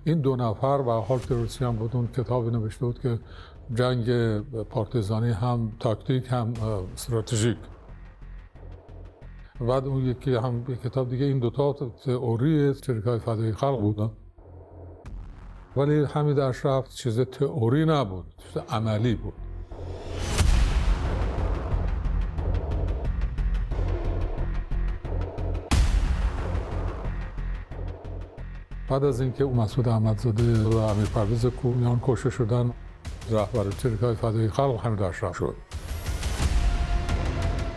این 2 نفر و حال تروریستی هم بود. اون کتابی نوشته بود که جنگ پارتیزانی هم تاکتیک هم استراتژیک. بعد اون یکی هم یک کتاب دیگه، این 2 تا تئوری چریک‌های فدای خلق بودن. ولی حمید اشرف چیز تئوری نبود، چیز عملی بود. بعد از اینکه مسعود احمدزاده و امیر پرویز کوهیان کشته شدن، رهبر چریک‌های فدای خلق حمید اشرف شد.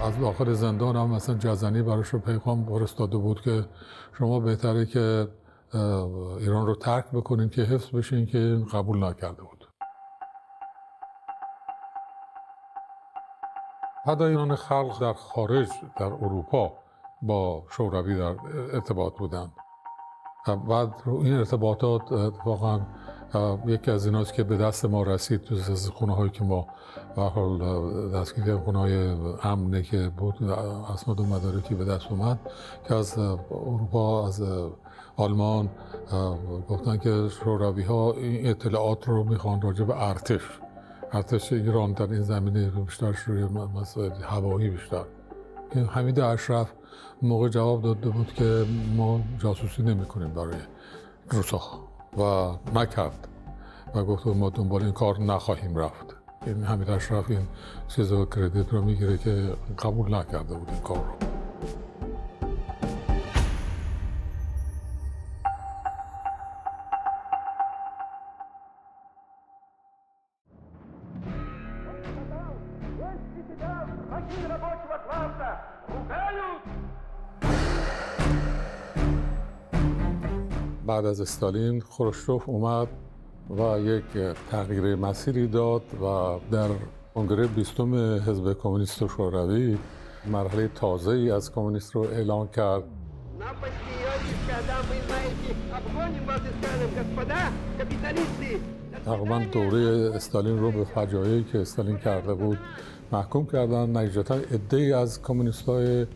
از داخل زندان هم مثلا جزنی براش رو پیغام فرستاده بود که شما بهتره که ایران رو ترک بکنین که حفظ بشین، که قبول نکرده بود. فداییان خلق در خارج، در اروپا با شوروی در ارتباط بودند. بعد این ارتباطات اتفاقا یکی از ایناست که به دست ما رسید تو خونه هایی که ما به حال دستگیر خونه های امنه که بود، اسناد و مدارکی به دست اومد که از اروپا، از آلمان گفتن که شوروی ها این اطلاعات رو میخوان راجع به ارتش ایران در این زمینه بیشتر روی مسائل هوایی بیشتر. حمید اشرف موقع جواب داده بود که ما جاسوسی نمی کنیم برای روسا و نکرد و گفت ما دنبال این کار نخواهیم رفت. این حمید اشرف این چیز و کردیت رو میگیره که قبول نکرده بود این کار رو. بعد از استالین خروشچوف اومد و یک تغییر مسیری داد و در کنگره 20 حزب کمونیست شوروی مرحله تازه‌ای از کمونیست رو اعلان کرد. تقریبا دوره استالین رو به فجایعی که استالین کرده بود محکوم کردن. نتیجتاً عده‌ای از کمونیست‌های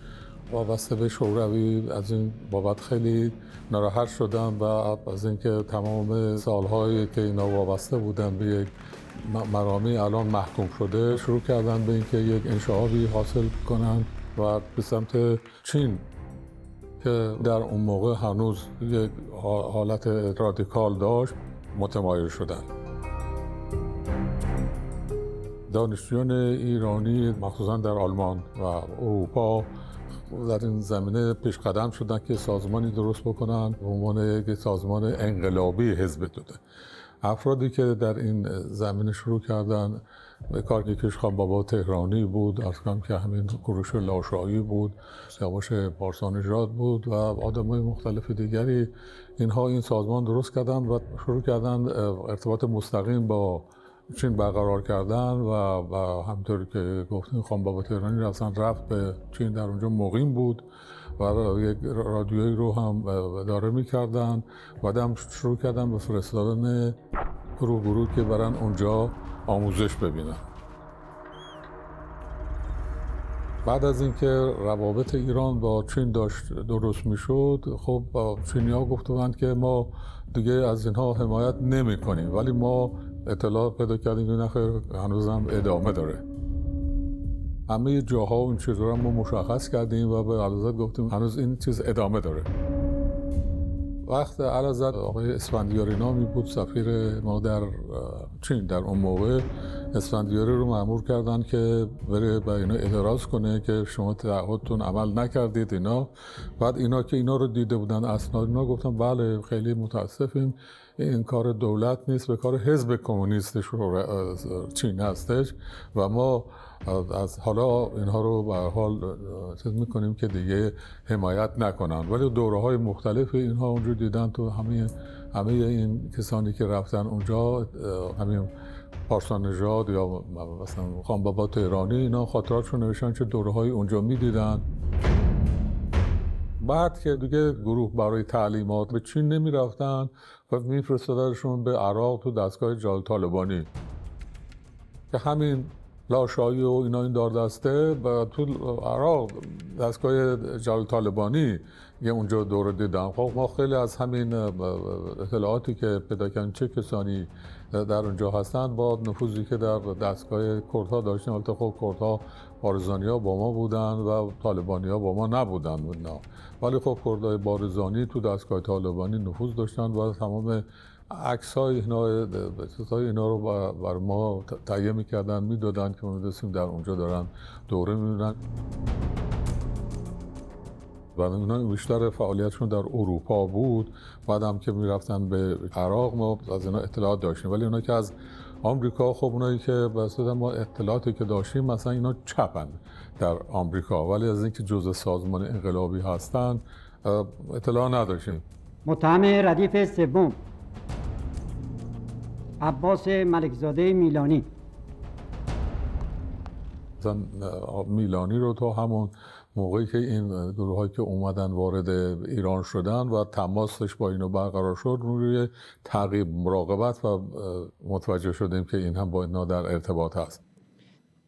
وابسته به شوروی از این بابت خیلی ناراحت شدن و از اینکه تمام سالهایی که اینا وابسته بودن به یک مرامی الان محکوم شده، شروع کردن به اینکه یک انشعابی حاصل کنن و به سمت چین که در اون موقع هنوز یک حالت رادیکال داشت متمایل شدن. دانشجویان ایرانی مخصوصا در آلمان و اروپا در این زمینه پیش قدم شدن که سازمانی درست بکنن به عنوان یک سازمان انقلابی حزب توده. افرادی که در این زمینه شروع کردن به کار، یکیش خان بابا تهرانی بود، از کم که همین کوروش لاشایی بود، سیاوش پارسانژاد بود و آدمای مختلف دیگری. اینها این سازمان درست کردن و شروع کردن ارتباط مستقیم با چین برقرار کردن و همطور که گفتیم خان بابا تهرانی رفت به چین، در اونجا مقیم بود و یک رادیویی رو هم اداره می‌کردن. بعدم شروع کردن به فرستادن گروه که برن اونجا آموزش ببینن. بعد از اینکه روابط ایران با چین داشت درست میشد، خب چینی‌ها گفتند که ما دیگه از اینها حمایت نمی‌کنیم، ولی ما اطلاع پیدا کردیم که نخیر هنوز هم ادامه داره. همه جاها و این چیزها رو ما مشخص کردیم و به علازت گفتیم هنوز این چیز ادامه داره. وقت علازت آقای اسفندیاری نامی بود سفیر ما در چین در اون موقع، اسفندیاری رو مأمور کردن که بره به اینا اعتراض کنه که شما تعهدتون عمل نکردید اینا. بعد اینا که اینا رو دیده بودن اسناد، اینا گفتن بله خیلی متاسفیم، این کار دولت نیست، به کار حزب کمونیست چین هستش و ما از حالا اینها رو به حال چیز میکنیم که دیگه حمایت نکنن. ولی دوره‌های مختلف اینها اونجا دیدن، تو همه این کسانی که رفتن اونجا، همین پارسانژاد یا مثلا خان بابا تهرانی، اینا خاطراتشون نوشتن چه دوره‌های اونجا میدیدن. بعد که دیگه گروه برای تعلیمات به چین نمی رفتن و میفرستادنشون به عراق تو دستگاه جلال طالبانی که همین لاشایی و اینا این دار دسته و تو عراق دستگاه جلال طالبانی یه اونجا دوره دیدم. خب ما خیلی از همین اطلاعاتی که پیدا کردن چه کسانی در اونجا هستن با نفوذی که در دستگاه کردها داشتن. البته خب کردها بارزانی‌ها با ما بودن و طالبانی‌ها با ما نبودن، ولی خب کردهای بارزانی تو دستگاه طالبانی نفوذ داشتن و تمام عکس‌های اینا رو بر ما تهیه می‌کردن، میدادن که ما می‌دونستیم در اونجا دارن دوره می‌بینن. و اونا بیشتر فعالیتشون در اروپا بود. بعد هم که میرفتن به عراق ما از اینا اطلاعات داشتیم، ولی اونا که از آمریکا، خب اونایی که بسیار ما اطلاعاتی که داشتیم مثلا اینا چپن در آمریکا، ولی از اینکه جزء سازمان انقلابی هستن اطلاع نداشتیم. متهم ردیف سوم عباس ملکزاده میلانی. مثلا میلانی رو تا همون موقعی که این گروهایی که اومدن وارد ایران شدن و تماسش با اینو برقرار شد، روی تعقیب مراقبت و متوجه شدیم که این هم با اینا در ارتباط هست.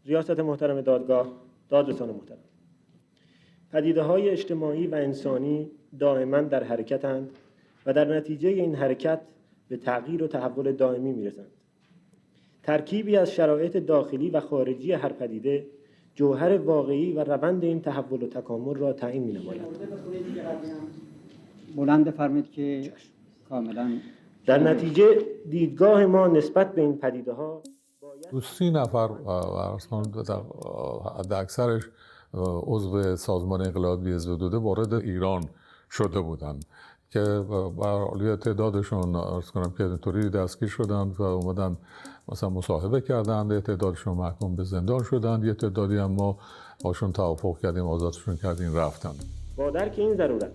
ریاست محترم دادگاه، دادرسان محترم، پدیده‌های اجتماعی و انسانی دائما در حرکتند و در نتیجه این حرکت به تغییر و تحول دائمی میرسند. ترکیبی از شرایط داخلی و خارجی هر پدیده جوهر واقعی و روند این تحول و تکامل را تعیین می‌نماید. بلند بفرمایید که کاملا در نتیجه دیدگاه ما نسبت به این پدیده‌ها 30 نفر حد اکثرش عضو سازمان انقلابی حزب توده وارد ایران شده بودند که برای تعدادشون عرض کنم که اینطوری دستگیر شدند و اومدن مثلا مصاحبه کردند، تعدادشون محکوم به زندان شدند، یه تعدادی هم ما باشون توافق کردیم، آزادشون کردیم، رفتن. با درک این ضرورت،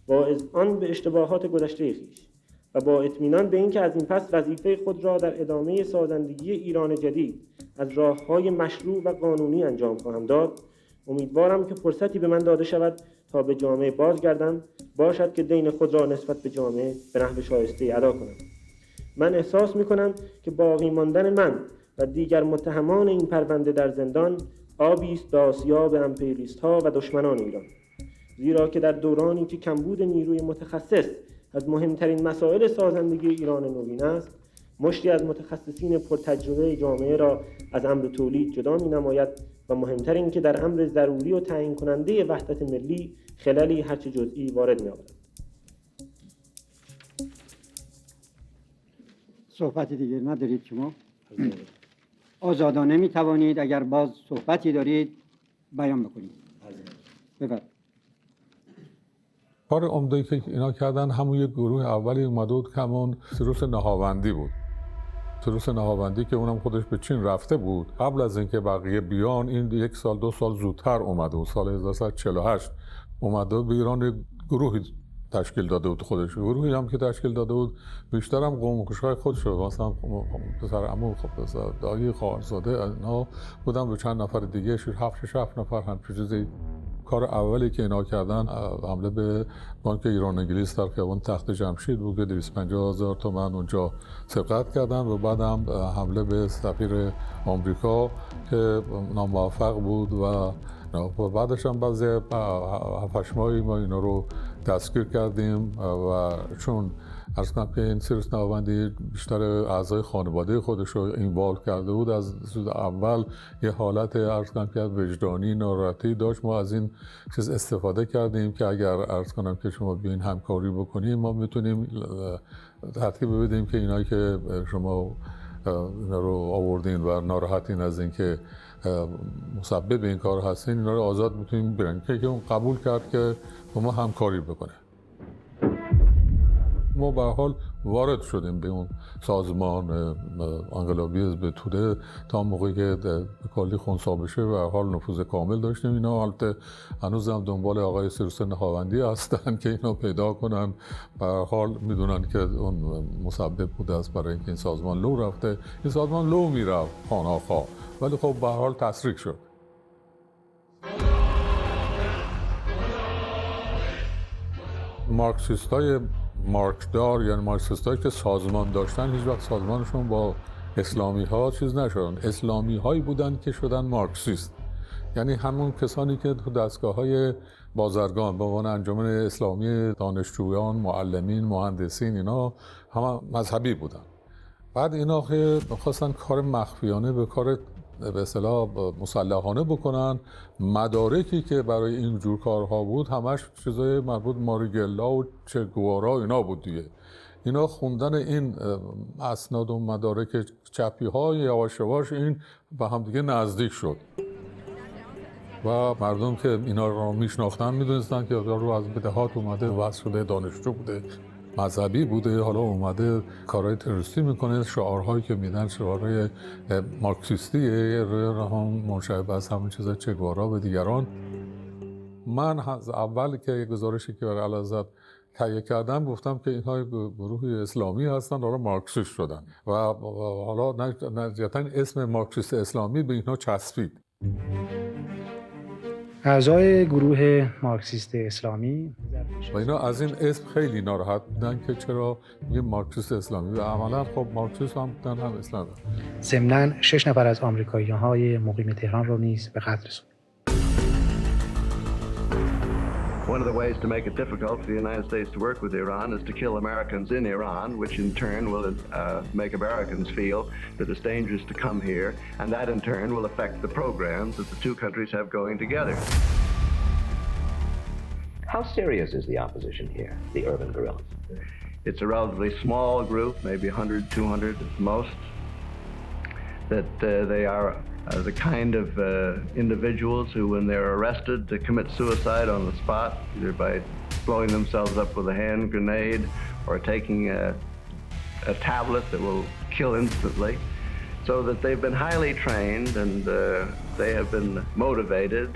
با اذعان به اشتباهات گذشته خویش و با اطمینان به اینکه از این پس وظیفه خود را در ادامه سازندگی ایران جدید از راه‌های مشروع و قانونی انجام خواهم داد، امیدوارم که فرصتی به من داده شود تا به جامعه بازگردم، باشد که دین خود را نسبت به جامعه به نحو شایسته ادا کنم. من احساس می‌کنم که باقی ماندن من و دیگر متهمان این پرونده در زندان آبی است به آسیاب امپریالیست‌ها و دشمنان ایران، زیرا که در دورانی که کمبود نیروی متخصص از مهمترین مسائل سازندگی ایران نوین است، مشتی از متخصصین پرتجربه جامعه را از امر تولید جدا می‌نماید و مهمتر این که در امر ضروری و تعیین کننده وحدت ملی خللی هرچه جزئی وارد می‌آورد. صحبت دیگه ندارید شما؟ آزادانه می توانید اگر باز صحبتی دارید بیان بکنید. بفرمایید. کار عمده‌ای که اینا کردن همون یک گروه اولی اومده بود که همون سروش نهاوندی بود. سروش نهاوندی که اونم خودش به چین رفته بود. قبل از اینکه بقیه بیان این 1 سال 2 سال زودتر اومده بود، سال 1348 اومده به ایران گروهی تشکیل داده بود خودش. گروهی هم که تشکیل داده بود بیشتر هم قوم‌کشای خودش بود، مثلا پسر عمو دایی خواهرزاده اینا بودن به چند نفر دیگه، 7 نفر هم چیزی. کار اولی که اینا کردن حمله به بانک ایران انگلیس در خیابان تخت جمشید بود که 250,000 تومان اونجا سرقت کردن و بعد هم حمله به سفیر آمریکا که ناموفق بود و بعدش هم بعضی 7-8 ماهی ما اینا رو دستگیر کردیم و چون عرض کنم که این سروش نهاوندی بیشتر اعضای خانواده خودش رو اینوالو کرده بود، از اول یه حالت عرض کنم که وجدانی ناراحتی داشت. ما از این چیز استفاده کردیم که اگر عرض کنم که شما بیاین همکاری بکنیم ما میتونیم ترتیب بدیم که اینایی که شما اینا رو آوردین و ناراحتین از این که مسبب این کار هستین، اینا رو آزاد میتونیم برن که اون قبول کرد که با ما همکاری بکنه. ما به حال وارد شدیم به اون سازمان انقلابی حزب توده تا موقعی که کلی خنثی بشه و به حال نفوذ کامل داشتیم. اینا البته هنوز هم دنبال آقای سروش نهاوندی هستن که اینو پیدا کنن. به حال میدونن که اون مسبب بوده است برای اینکه این سازمان لو رفته. این سازمان لو میرفت خاناخواه، ولی خب به حال تسریع شد. مارکسیستای مارکدار یعنی مارکسیستایی که سازمان داشتن هیچ وقت سازمانشون با اسلامی ها چیز نشدن. اسلامی هایی بودن که شدن مارکسیست، یعنی همون کسانی که تو دستگاه های بازرگان به عنوان انجمن اسلامی دانشجویان، معلمین، مهندسین اینا همه مذهبی بودن. بعد اینا که خواستن کار مخفیانه به کار به اصطلاح مسلحانه بکنن، مدارکی که برای این جور کارها بود همش چیزای مربوط ماریگلا و چه گوارا اینا بود دیگه. اینا خوندن این اسناد و مدارک چپی ها یواش یواش این به هم دیگه نزدیک شد و مردم که اینا رو میشناختن میدونستن که رو از بدهات اومده، وضع شده، دانشجو بوده، مذهبی بوده، حالا اومده کارهای تروریستی میکنه. شعارهایی که میدن شعارهای مارکسیستیه، هم منشعب از همون چیزا چه گوارا به دیگران. من از اول که گزارشی که برای اعلیحضرت تهیه کردم گفتم که اینها گروه اسلامی هستن، حالا مارکسیست شدن و حالا نتیجتاً اسم مارکسیست اسلامی به اینها چسبید. اعضای گروه مارکسیست اسلامی و اینا از این اسم خیلی ناراحت بودن که چرا میگه مارکسیست اسلامی و عملا خب مارکسیست هم بودن هم اسلامی. ضمناً 6 نفر از آمریکایی‌های مقیم تهران رو نیز به قتل رسوند. One of the ways to make it difficult for the United States to work with Iran is to kill Americans in Iran, which in turn will make Americans feel that it's dangerous to come here, and that in turn will affect the programs that the two countries have going together. How serious is the opposition here, the urban guerrillas? It's a relatively small group, maybe 100, 200 at most, that they are the kind of individuals who, when they're arrested, they commit suicide on the spot, either by blowing themselves up with a hand grenade or taking a tablet that will kill instantly. So that they've been highly trained and they have been motivated,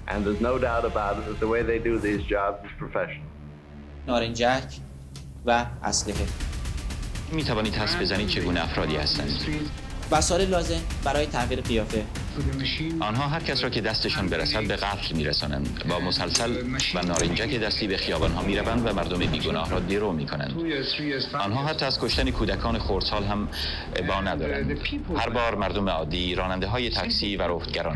and there's no doubt about it that the way they do these jobs is professional. نارنجک و اسلحه. می توانید حدس بزنید چگونه افرادی هستند؟ وسایل لازم برای تغییر قیافه. آنها هر کس را که دستشان برسد به قتل می‌رسانند. با مسلسل و نارنجک دستی به خیابان‌ها می‌روند و مردم بیگناه را درو می‌کنند. آنها حتی از کشتن کودکان خردسال هم ابا ندارند. هر بار مردم عادی، راننده‌های تاکسی و رفتگران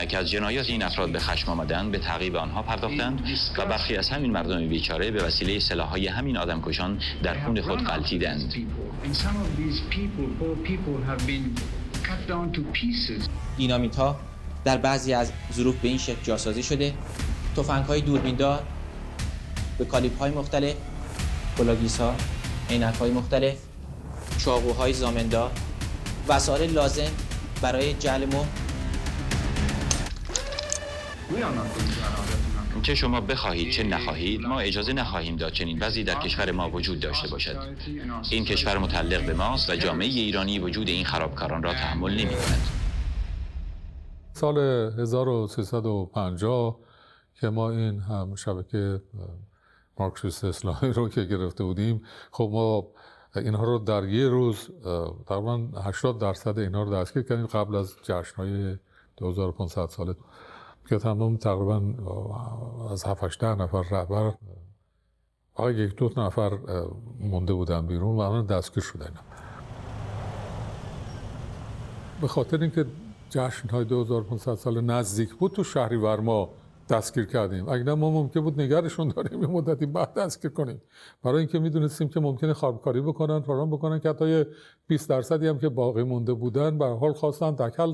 که از جنایات این افراد به خشم آمدند به تعقیب آنها پرداختند و برخی از همین مردم بیچاره به وسیله سلاح‌های همین آدمکشان در خون خود غلتیدند. دینامیت‌ها در بعضی از ظروف به این شکل جاسازی شده، تفنگ‌های دوربیندار به کالیبرهای مختلف، گلاگیس‌ها، عینک‌های مختلف، چاقوهای زامندار، وسایل لازم برای جعل مهر. چه شما بخواهید چه نخواهید ما اجازه نخواهیم داد چنین وضعی در کشور ما وجود داشته باشد. این کشور متعلق به ماست و جامعه ایرانی وجود این خرابکاران را تحمل نمی‌کند. سال 1350 که ما این هم شبکه مارکسیست اسلامی رو که گرفته بودیم، خب ما اینها رو در یه روز تقریباً 80% اینها رو دستگیر کردیم قبل از جشن‌های 2500 ساله که تمام تقریباً از 7-8 نفر رهبر فقط 1-2 نفر مونده بودن بیرون و الان دستگیر شدن. به خاطر اینکه جشن‌های 2500 سال نزدیک بود تو شهریور ما دستگیر کردیم. اگه نه ما ممکن بود نگرشون داریم یه مدتی بعد دستگیر کنیم، برای اینکه میدونستیم که ممکنه خرابکاری بکنن، فلان بکنن، که حتی 20% هم که باقی مونده بودن به هر حال خواستن دکل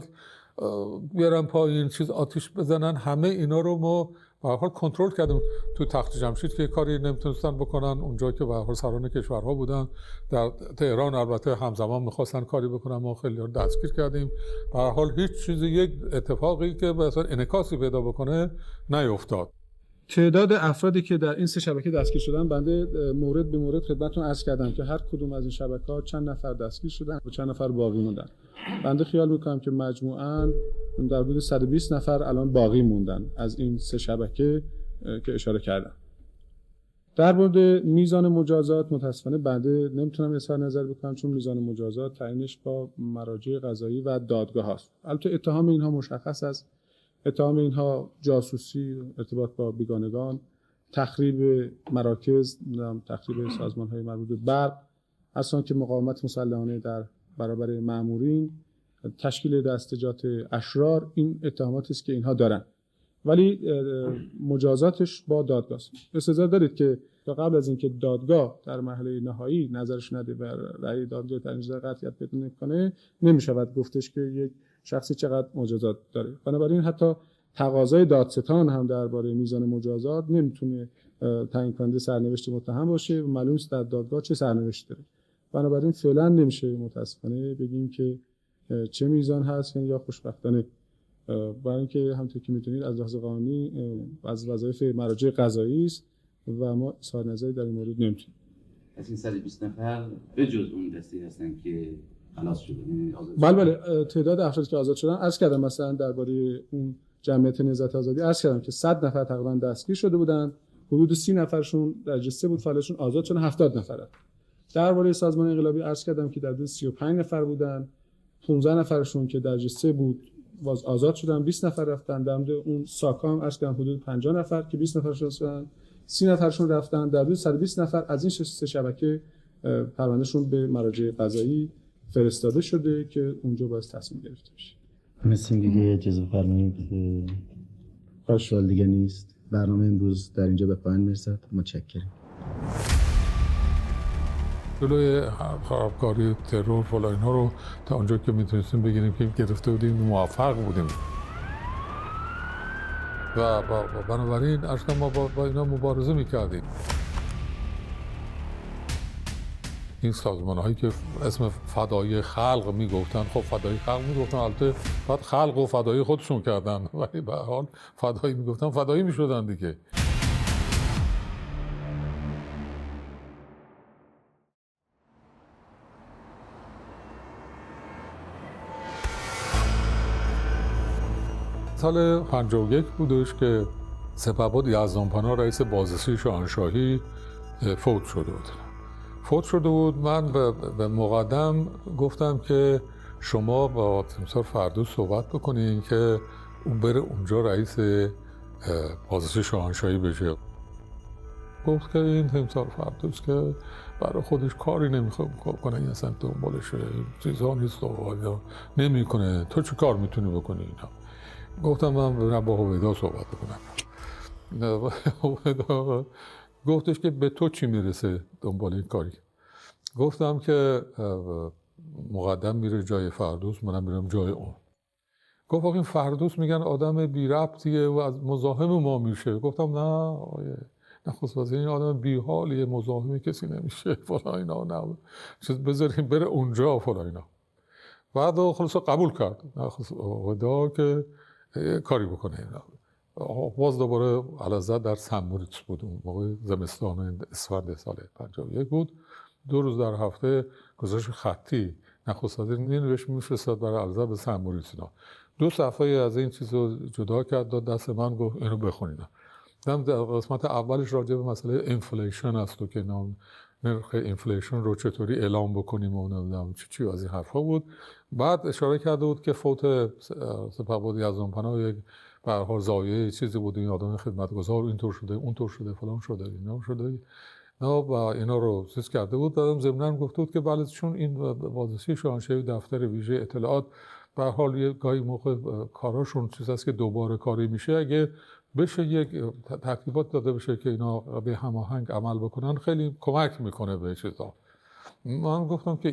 بیارن پایین، چیز آتیش بزنن. همه اینا رو ما به هر حال کنترل کردیم. تو تخت جمشید که کاری نمیتونستن بکنن، اونجا که به هر حال سران کشورها بودن، در تهران البته همزمان میخواستن کاری بکنن، ما خیلی رو دستگیر کردیم. به هر حال هیچ چیزی، یک اتفاقی که مثلا انعکاسی پیدا بکنه نیفتاد. تعداد افرادی که در این سه شبکه دستگیر شدن بنده مورد به مورد خدمتتون عرض کردم که هر کدوم از این شبکه‌ها چند نفر دستگیر شدن و چند نفر باقی موندن. بنده خیال میکنم که مجموعاً در حدود 120 نفر الان باقی موندن از این سه شبکه که اشاره کردم. در مورد میزان مجازات متاسفانه بنده نمیتونم اظهار نظر بکنم، چون میزان مجازات تعیینش با مراجع قضایی و دادگاه هست. البته اتهام اینها مشخص است. اتهام اینها جاسوسی، ارتباط با بیگانگان، تخریب مراکز، تخریب سازمان‌های مربوط به برق، اصلا که مقاومت مسلحانه در برابر مأمورین، تشکیل دستجات اشرار، این اتهاماتی است که اینها دارن. ولی مجازاتش با دادگاه است. استدلال دارید که تا قبل از اینکه دادگاه در مرحله نهایی نظرش نده و رأی دادگاه در نظر قطعیت پیدا نکنه، نمی‌شود گفتش که یک شخصی چقدر مجازات داره. بنابراین حتی تقاضای دادستان هم درباره میزان مجازات نمیتونه تعیین کننده سرنوشت متهم باشه و معلوم است در دادگاه چه سرنوشتی داره. بنابراین فعلا نمیشه متاسفانه بگیم که چه میزان هست، یا خوشبختانه برای اینکه همونطور که می‌دونید از لحاظ قانونی از وظایف مراجع قضایی است و ما اظهار نظری در این مورد نمی‌تونیم. از این 120 نفر به جز اون دستی هستن که خلاص شدن آزاد بله تعداد افرادی که آزاد شدن عرض کردم، مثلا درباره اون جمعیت نهضت آزادی عرض کردم که 100 نفر تقریبا دستگیر شده بودن، حدود 30 نفرشون درجه 3 بود فعالیتشون آزاد شدن، 70 نفره. درباره سازمان انقلابی عرض کردم که در حدود 35 نفر بودن، 15 نفرشون که درجه 3 بود آزاد شدن، 20 نفر رفتن. در مورد اون ساکام عرض کردم حدود 50 نفر که 20 نفرشون رفتن، 30 نفرشون رفتن. در حدود 120 نفر از این سه شبکه پروندهشون به مراجع قضایی فرستاده شده که اونجا باید تصمیم گرفته بشه. مثل دیگه اجازه فرمایید سوال دیگه نیست. برنامه امروز در اینجا به پایان میرسد. متشکرم. جلوی خرابکاری ترور فلان اینها رو تا اونجا که میتونستیم بگیریم که گرفته بودیم موفق بودیم و بنابراین اصلا ما با اینا مبارزه میکردیم. این سازمان هایی که اسم فدایی خلق میگفتن، خب فدایی خلق میگفتن، البته بعد خلق و فدایی خودشون کردن، ولی به هر حال فدایی میگفتن، فدایی میشدن دیگه. سال 51 بودش که سپهبد یزدانپناه رئیس بازرسی شاهنشاهی فوت شده بود. من به مقدم گفتم که شما با تیمسار فردوس صحبت بکنین که اون بره اونجا رئیس بازرسی شاهنشاهی بشه. گفت که این تیمسار فردوس که برای خودش کاری نمیخواد کنه، این اصلا دنبالش چیزها نیست و نمیکنه، تو چه کار میتونی بکنی اینا؟ گفتم من برم با هویدا صحبت بکنم. هویدا گفتش که به تو چی میرسه دنبال این کاری؟ گفتم که مقدم میره جای فردوس، منم میرم جای اون. گفت این فردوس میگن آدم بی ربطیه و از مزاحم ما میشه. گفتم نه نخست وزیر این آدم بی حالیه، مزاحم کسی نمیشه فلان اینا، نه بذاریم بره اونجا فلان اینا. بعد خلاص قبول کرد هویدا که کاری بکنه اینا. باز دوباره علازت در سن‌موریتس بود، اون موقع زمستان اسفند سال 51 بود. 2 روز در هفته گزارش خطی نخست وزیر مینوشت میفرستاد برای علازت به سن‌موریتس اینا. 2 صفحه از این چیز رو جدا کرد داد دست من، گفت اینو بخونید. در قسمت اولش راجع به مسئله اینفلیشن است و که نرخ اینفلیشن رو چطوری اعلام بکنیم و نمیدونم چی از این حرفا بود. بعد اشاره کرده بود که فوت سپهبد یزدانپناه یک به هر حال زایه چیزی بود، این آدم خدمتگزار اینطور شده اونطور شده فلان شده اینا شده و اینا رو چیز کرده بود. بعدم ضمناً گفته بود که بله چون این بازرسی شاهنشاهی دفتر ویژه اطلاعات به هر حال یه گاهی موقع کاراشون چیز است که دوباره کاری میشه، اگه بشه یک ترتیبات داده بشه که اینا به هماهنگ عمل بکنن خیلی کمک میکنه به چیزا. من گفتم که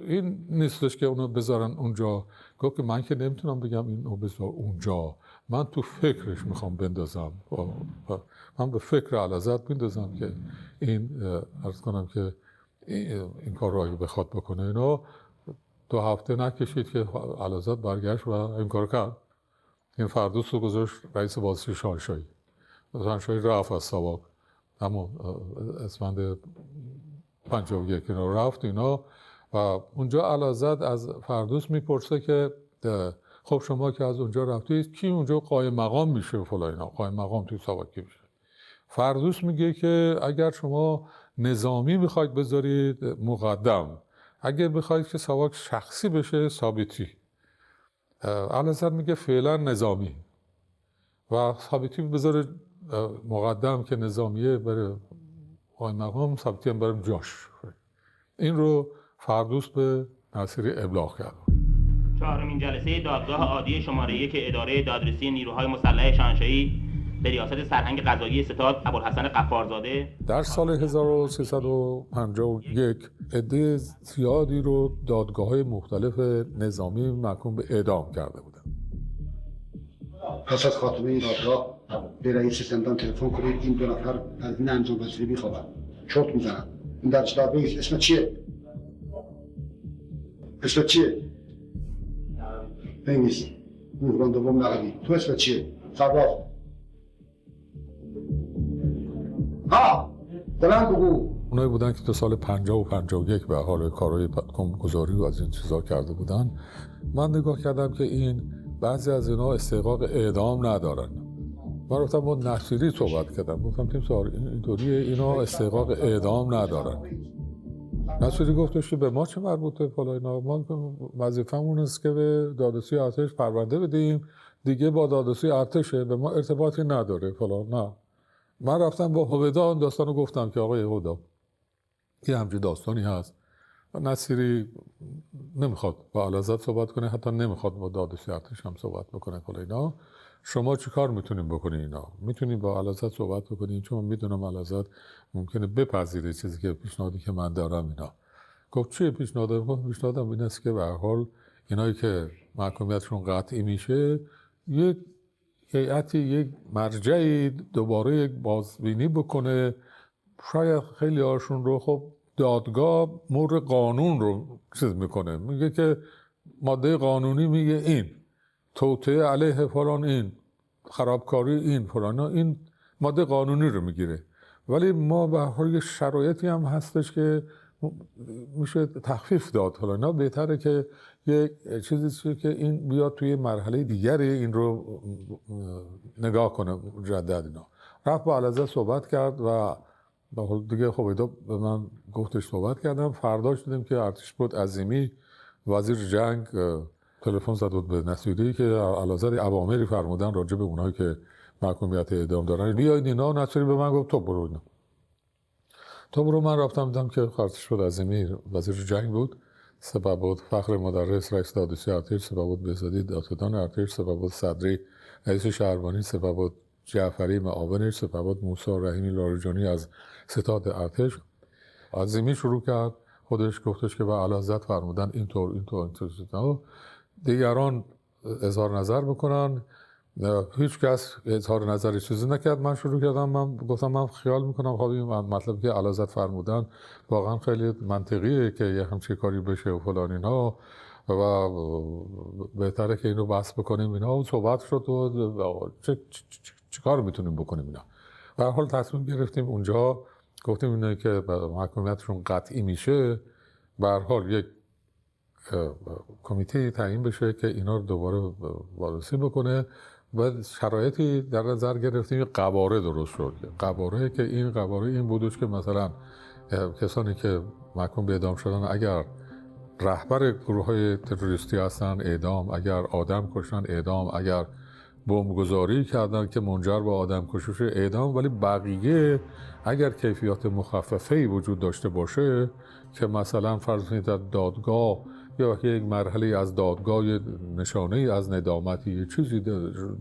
این نیستش که اونو بذارن اونجا. گفت که من که نمیتونم بگم اینو بذار اونجا، من تو فکرش میخوام بندازم، من به فکر علازت میندازم که این عرض کنم که این کار رو اگه بخواد بکنه. اینا 2 هفته نکشید که علازت برگشت و این کار کرد. این فردوس رو گذاشت رئیس بازرسی شاهنشاهی. شاهنشاهی رفت از ساواک، اما اسفند 51 اینا رفت اینا و اونجا علازت از فردوس میپرسه که خب شما که از اونجا رفتید کی اونجا قایم مقام میشه فلان اینا، قایم مقام توی ساواک میشه. فردوس میگه که اگر شما نظامی میخواید بذارید مقدم، اگر بخواید که ساواک شخصی بشه ثابتی. علازت میگه فعلا نظامی و ثابتی بذاره مقدم که نظامیه بره قایم مقام، ثابتی هم بریم جاش. این رو فردوس به نصیری ابلاغ کرد. 4مین جلسه دادگاه عادی شماره 1 اداره دادرسی نیروهای مسلح شاهنشاهی به ریاست سرهنگ قضایی ستاد ابوالحسن غفارزاده در سال 1351 عده زیادی رو دادگاه‌های مختلف نظامی محکوم به اعدام کرده بودند. پس از خاتمه این دادگاه به رئیس زندان تلفن کنید، این 2 نفر از این انجام وظیفه میخوابن، چرت میزنن. این در چطور بگید اسم چیه؟ اسم چیه؟ بنویس. بحران دوم نقدی. تو اسمت چیه؟ سرباز. ها دلم بگو. اونایی بودن که تا سال 50 و 51 به حال کارهای گذاری و از این چیزا کرده بودن. من نگاه کردم که این بعضی از اینا استحقاق اعدام ندارن. من رفتم با نصیری صحبت کردم، گفتم تیم سوال اینطوریه، اینا استحقاق اعدام ندارن. نصیری گفتش که به ما چه مربوطه فلان اینا، ما وظیفمون است که به دادرسی ارتش پرونده بدیم، دیگه با دادرسی ارتشه، به ما ارتباطی نداره فلان. نه، من رفتم با هویدا این داستانو گفتم که آقای هویدا یه همچین داستانی هست. نصیری نمیخواد با اعلیحضرت صحبت کنه، حتی نمیخواد با دادرسی ارتش هم صحبت بکنه فلان اینا. شما چی کار میتونیم بکنین اینا؟ میتونیم با اعلیحضرت صحبت بکنین، چون میدونم اعلیحضرت ممکنه بپذیره چیزی که پیشنهادی که من دارم اینا. گفت چیه پیشنهاده؟ گفت پیشنهادم این است که به هر حال اینایی که محکومیتشون قطعی میشه، یک هیئتی، یک مرجعی دوباره یک بازبینی بکنه. شاید خیلی هاشون رو خب دادگاه مور قانون رو چیز میکنه، میگه که ماده قانونی میگه این توطئه علیه فلان، این خرابکاری، این فلان، این ماده قانونی رو میگیره. ولی ما به هر شرایطی هم هستش که میشه تخفیف داد. حالا نه بهتره که یک چیزی که این بیاد توی مرحله دیگری این رو نگاه کنه مجدد. اینا رفت با اعلیحضرت صحبت کرد و دیگه هویدا به من گفتش صحبت کردم. فرداش دیدیم که ارتشبد عظیمی وزیر جنگ تلفن زد بود به نصیری که اعلیحضرت اوامری فرمودن راجع به اونایی که محکومیت اعدام دارن بیاید اینا. نصیری به من گفت تو برو اینا. من رفتم دیدم که ارتشبد عظیمی وزیر جنگ بود، سپه بود فخر مدرس رئیس دادرسی ارتش، سپه بود بهزادی دادستان ارتش، سپه بود صدری رئیس شهربانی، سپه بود جعفری معاونش، سپه بود موسی رحیمی لاریجانی از ستاد ارتش. عظیمی شروع کرد خودش گفتش که به اعلیحضرت فرمودن اینطور دیگران اظهار نظر بکنن. هیچ کس اظهار نظری چیزی نکرد. من شروع کردم، من گفتم من خیال میکنم خب این مطلبی که اعلیحضرت فرمودن واقعا خیلی منطقیه که یه همچین کاری بشه و فلان اینا و بهتره که اینو بحث بکنیم اینا. و صحبت شد و چه کار میتونیم بکنیم اینا. به هر حال تصمیم گرفتیم اونجا، گفتیم اینه که محکومیتشون قطعی میشه، به هر حال یک کمیته تعیین بشه که اینا رو دوباره بررسی بکنه و شرایطی در نظر گرفتیم. قواره درست شد، قواره که این قواره این بودش که مثلا کسانی که محکوم به اعدام شدن اگر رهبر گروه‌های تروریستی هستن اعدام، اگر آدم کشتن اعدام، اگر بمبگذاری کردن که منجر به آدم کشی اعدام. ولی بقیه اگر کیفیات مخففه‌ای وجود داشته باشه که مثلا فرض کنید در دادگاه یا یک مرحله از دادگاه نشانه از ندامتی یه چیزی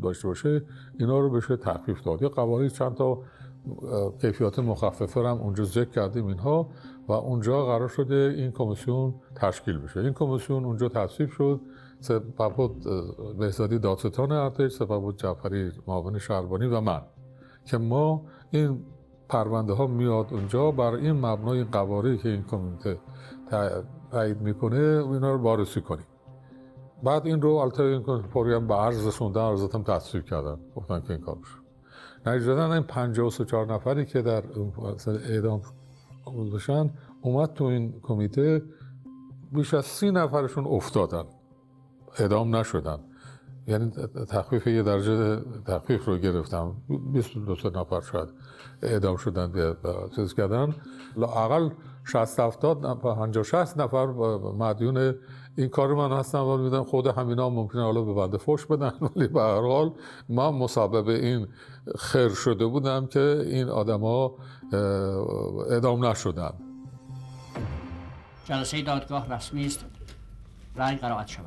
داشته باشه، اینا رو بشه تخفیف داد. یا قوانین چند تا کیفیات مخففه هم اونجا ذکر کردیم اینها و اونجا قرار شده این کمیسیون تشکیل بشه. این کمیسیون اونجا تصویب شد. سپه بود بهزادی دادستان ارتش، سپه بود جعفری معاون شهربانی و من، که ما این پرونده ها میاد اونجا بر این مبنای قواره که این کمیته تایید میکنه اینا رو بررسی کنیم. بعد این رو البته پوری هم به عرض رسوندن، عرضت هم تصویب کردن، گفتن که این کار بشه. نتیجتاً این 53 نفری که در اعدام بودشن اومد تو این کمیته، بیش از 30 نفرشون افتادن، اعدام نشدن. یعنی تخفیف یه درجه تخفیف رو گرفتم. 22 نفر شاید اعدام شدن به چیز کردن. لااقل 60-70-50-60 نفر مدیون این کار من هستن و میدونم خود همینا ممکنه حالا به بنده فحش بدن، ولی به هر حال من مسبب این خیر شده بودم که این آدما اعدام نشدن. جلسه دادگاه رسمی است. رأی قرائت شود.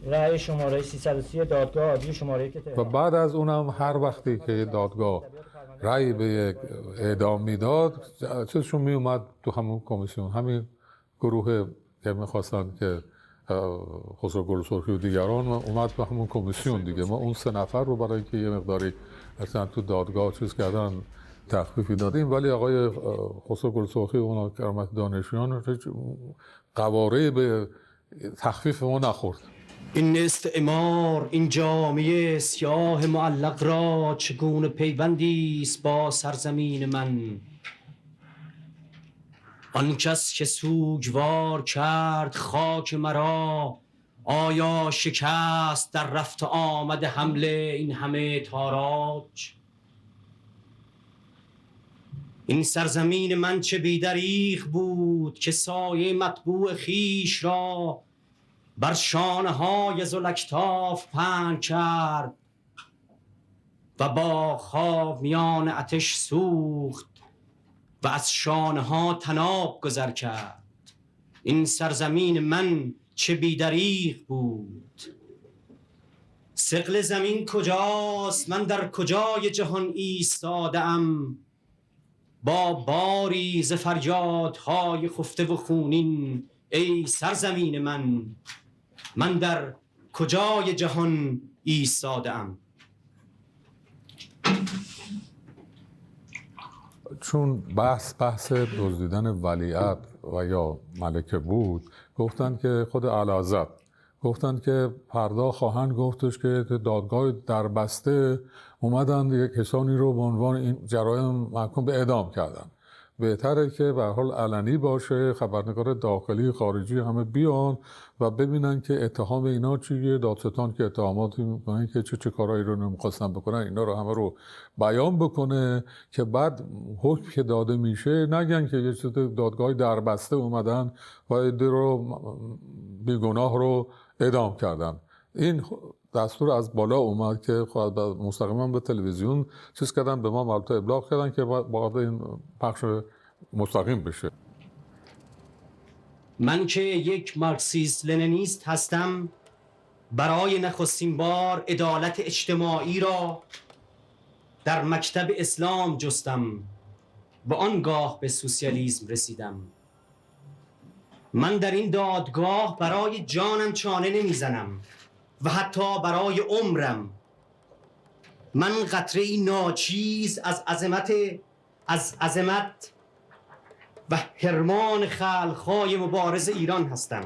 رأی شماره 330 دادگاه عادی شماره که و بعد از اونم هر وقتی که دادگاه رأی به یک اعدام میداد، چیزشون می اومد تو همون کمیسیون، همین گروه که میخواستن که خسرو گلسرخی و دیگران اومد به همون کمیسیون دیگه. ما اون 3 نفر رو برای اینکه یه مقداری اصلا تو دادگاه چیز کردن تخفیفی دادیم، ولی آقای خسرو گلسرخی و اونا کرامت دانشیان قواره به تخفیف ما نخورد. این استعمار، این جامعه سیاه معلق را چگونه پیوندی است با سرزمین من. آن کس که سوگوار کرد خاک مرا، آیا شکست در رفت آمد حمله این همه تاراج؟ این سرزمین من چه بی‌دریغ بود که سایه مطبوع خیش را بر شانه های ذوالاکتاف پهن کرد و با خواب میان آتش سوخت و از شانه ها طناب گذر کرد. این سرزمین من چه بی‌دریغ بود. ثقل زمین کجاست؟ من در کجای جهان ایستاده‌ام با باری ز فریادهای خفته و خونین. ای سرزمین من در کجای جهان ایستاده‌ام؟ چون بحث دزدیدن ولیعهد و یا ملکه بود، گفتن که خود اعلیحضرت گفتن که فردا خواهند گفتش که دادگاه دربسته اومدن یک کسانی رو به عنوان این جرایم محکوم به اعدام کردن. بهتره که به هر حال علنی باشه، خبرنگار داخلی خارجی همه بیان و ببینن که اتهام اینا چیه، دادستان که اتهاماتی میکنن که چه کارهایی رو نمیخواستن بکنن اینا رو همه رو بیان بکنه که بعد حکم که داده میشه نگن که یه چیز دادگاه دربسته اومدن و عده رو بیگناه رو اعدام کردن. این دستور از بالا اومد که مستقیما به تلویزیون چیز کردن، به ما البته ابلاغ کردن که باید این پخش مستقیم بشه. من که یک مارکسیست لنینیست هستم، برای نخستین بار عدالت اجتماعی را در مکتب اسلام جستم و آنگاه به سوسیالیسم رسیدم. من در این دادگاه برای جانم چانه نمیزنم و حتی برای عمرم. من قطره‌ای ناچیز از عظمت و حرمان خلق‌های مبارز ایران هستم.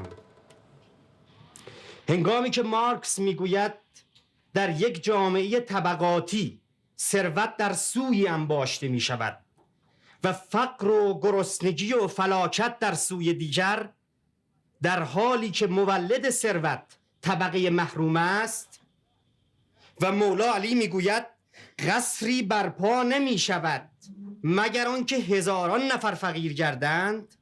هنگامی که مارکس میگوید در یک جامعه طبقاتی ثروت در سوی انباشته می شود و فقر و گرسنگی و فلاکت در سوی دیگر، در حالی که مولد ثروت طبقه محروم است، و مولا علی میگوید قصری برپا نمی شود مگر آنکه هزاران نفر فقیر گردند،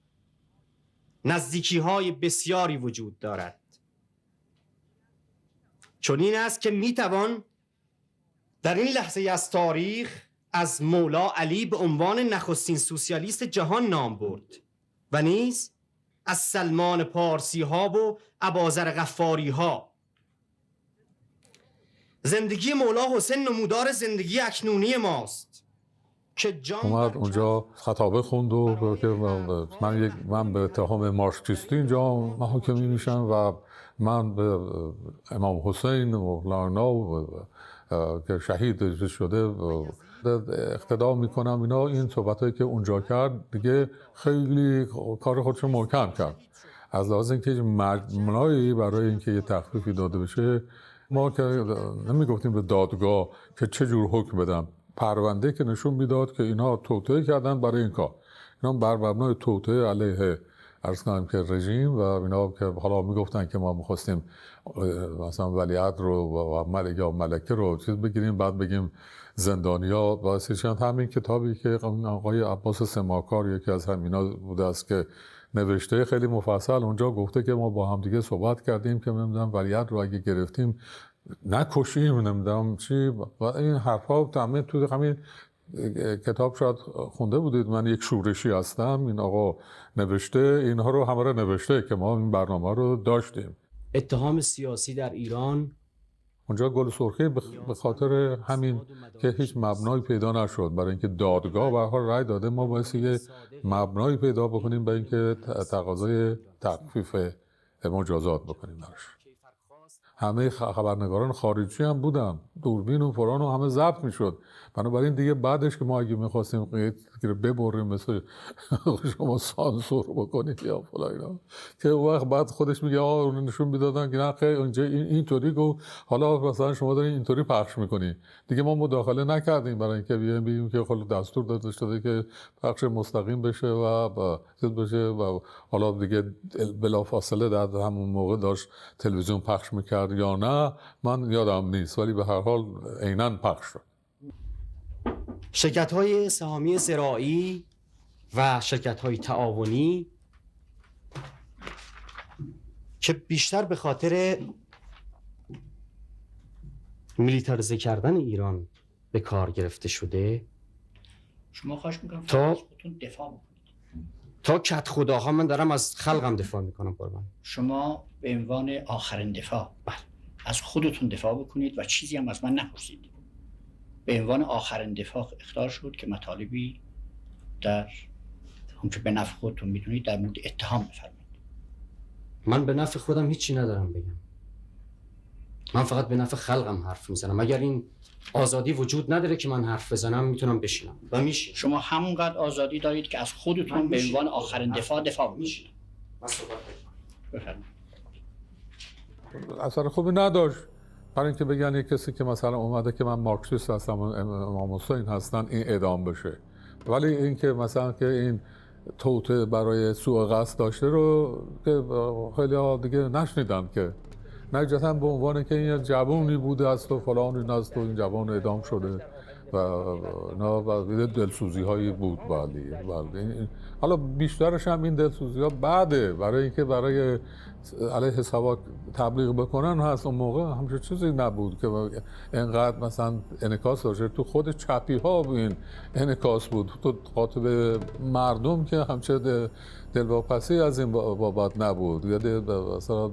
نزدیکی های بسیاری وجود دارد. چون این است که میتوان در این لحظه از تاریخ از مولا علی به عنوان نخستین سوسیالیست جهان نام برد و نیز از سلمان پارسی ها و اباذر غفاری ها. زندگی مولا حسین نمودار زندگی اکنونی ماست که جان اومد اونجا خطابه خوند و که من به اتهام مارکسیستی اینجا محاکمه میشم و من به امام حسین و لانا که شهید شده اقتدا میکنم. اینا این صحبتایی که اونجا کرد دیگه خیلی کار خودش محکم کرد. از لحاظ اینکه مبنایی برای اینکه یه تخفیفی داده بشه، ما که نمیگفتیم به دادگاه که چه جور حکم بدن، پرونده که نشون میداد که اینا توطئه کردن برای این کار، اینا بر مبنای توطئه علیه عرض کنم که رژیم و اینا که حالا میگفتن که ما میخواستیم مثلا ولیعهد رو و ملکه رو چیز بگیریم، بعد بگیم زندانیا. واسه همین کتابی که آقای عباس سماکار یکی از همینا بوده است که نوشته خیلی مفصل، اونجا گفته که ما با هم دیگه صحبت کردیم که نمیدونم ولیعهد رو اگه گرفتیم نکشیم، نمیدونم چی، و این حرفا تمام تو همین کتاب شاید خونده بودید. من یک شورشی هستم، این آقا نوشته، اینها رو همه رو نوشته که ما این برنامه رو داشتیم. اتهام سیاسی در ایران اونجا گل سرخی به خاطر همین که هیچ مبنایی پیدا نشد برای اینکه دادگاه به هر حال رأی داده، ما باید یه مبنایی پیدا بکنیم برای اینکه تقاضای تخفیف مجازات بکنیم براش. همه خبرنگاران خارجی هم بودن، دوربین و فلان و همه ضبط میشد. بنابراین دیگه بعدش که ما اگه میخواستیم ببریم مثل شما سانسور بکنید یا فلان اینا، که اون وقت بعد خودش میگه اون نشون میدادن که نه خیر اینجا اینطوری گفت، حالا مثلا شما دارین اینطوری پخش میکنی. دیگه ما مداخله نکردیم برای اینکه بگیم که خود دستور داده شده که پخش مستقیم بشه و چیز بشه و حالا دیگه بلافاصله در همون موقع داشت تلویزیون پخش میکرد یا نه من یادم نیست، ولی به هر حال عیناً پخش شد. شرکت‌های سهامی زراعی و شرکت‌های تعاونی که بیشتر به خاطر میلیتاریزه کردن ایران به کار گرفته شده، شما خواهش میکنم تا خودتون دفاع بکنید. تا کت خداها من دارم از خلقم دفاع میکنم قربان. شما به عنوان آخرین دفاع از خودتون دفاع بکنید و چیزی هم از من نپرسید. به عنوان آخرین دفاع اختار شد که مطالبی در اون که به نفع خودتون میدونید در مورد اتهام بفرمایید. من به نفع خودم هیچی ندارم بگم. من فقط به نفع خلقم حرف میزنم. اگر این آزادی وجود نداره که من حرف بزنم میتونم بشینم و میشینم. شما همونقدر آزادی دارید که از خودتون به عنوان آخرین دفاع بکنید. من صحبت بفرمایید. اثر خوبی نداشت. برای اینکه بگن یک کسی که مثلا اومده که من مارکسیست هستم امام حسین هستن این اعدام بشه، ولی اینکه مثلا که این توته برای سوء قصد داشته رو که خیلی ها دیگه نشنیدن که نجتا به عنوان که این جوانی بوده است و فلان این است و این جوان اعدام شده و دلسوزی هایی بود. بله. حالا بیشترش هم این دلسوزی ها بعده، برای اینکه برای علیه سواد تبلیغ بکنن هست. اون موقع همچه چیزی نبود که اینقدر مثلا انعکاس داشته. تو خود چپی ها این انعکاس بود، تو خاطب مردم که همچه دلواپسی از این بابت نبود یا مثلا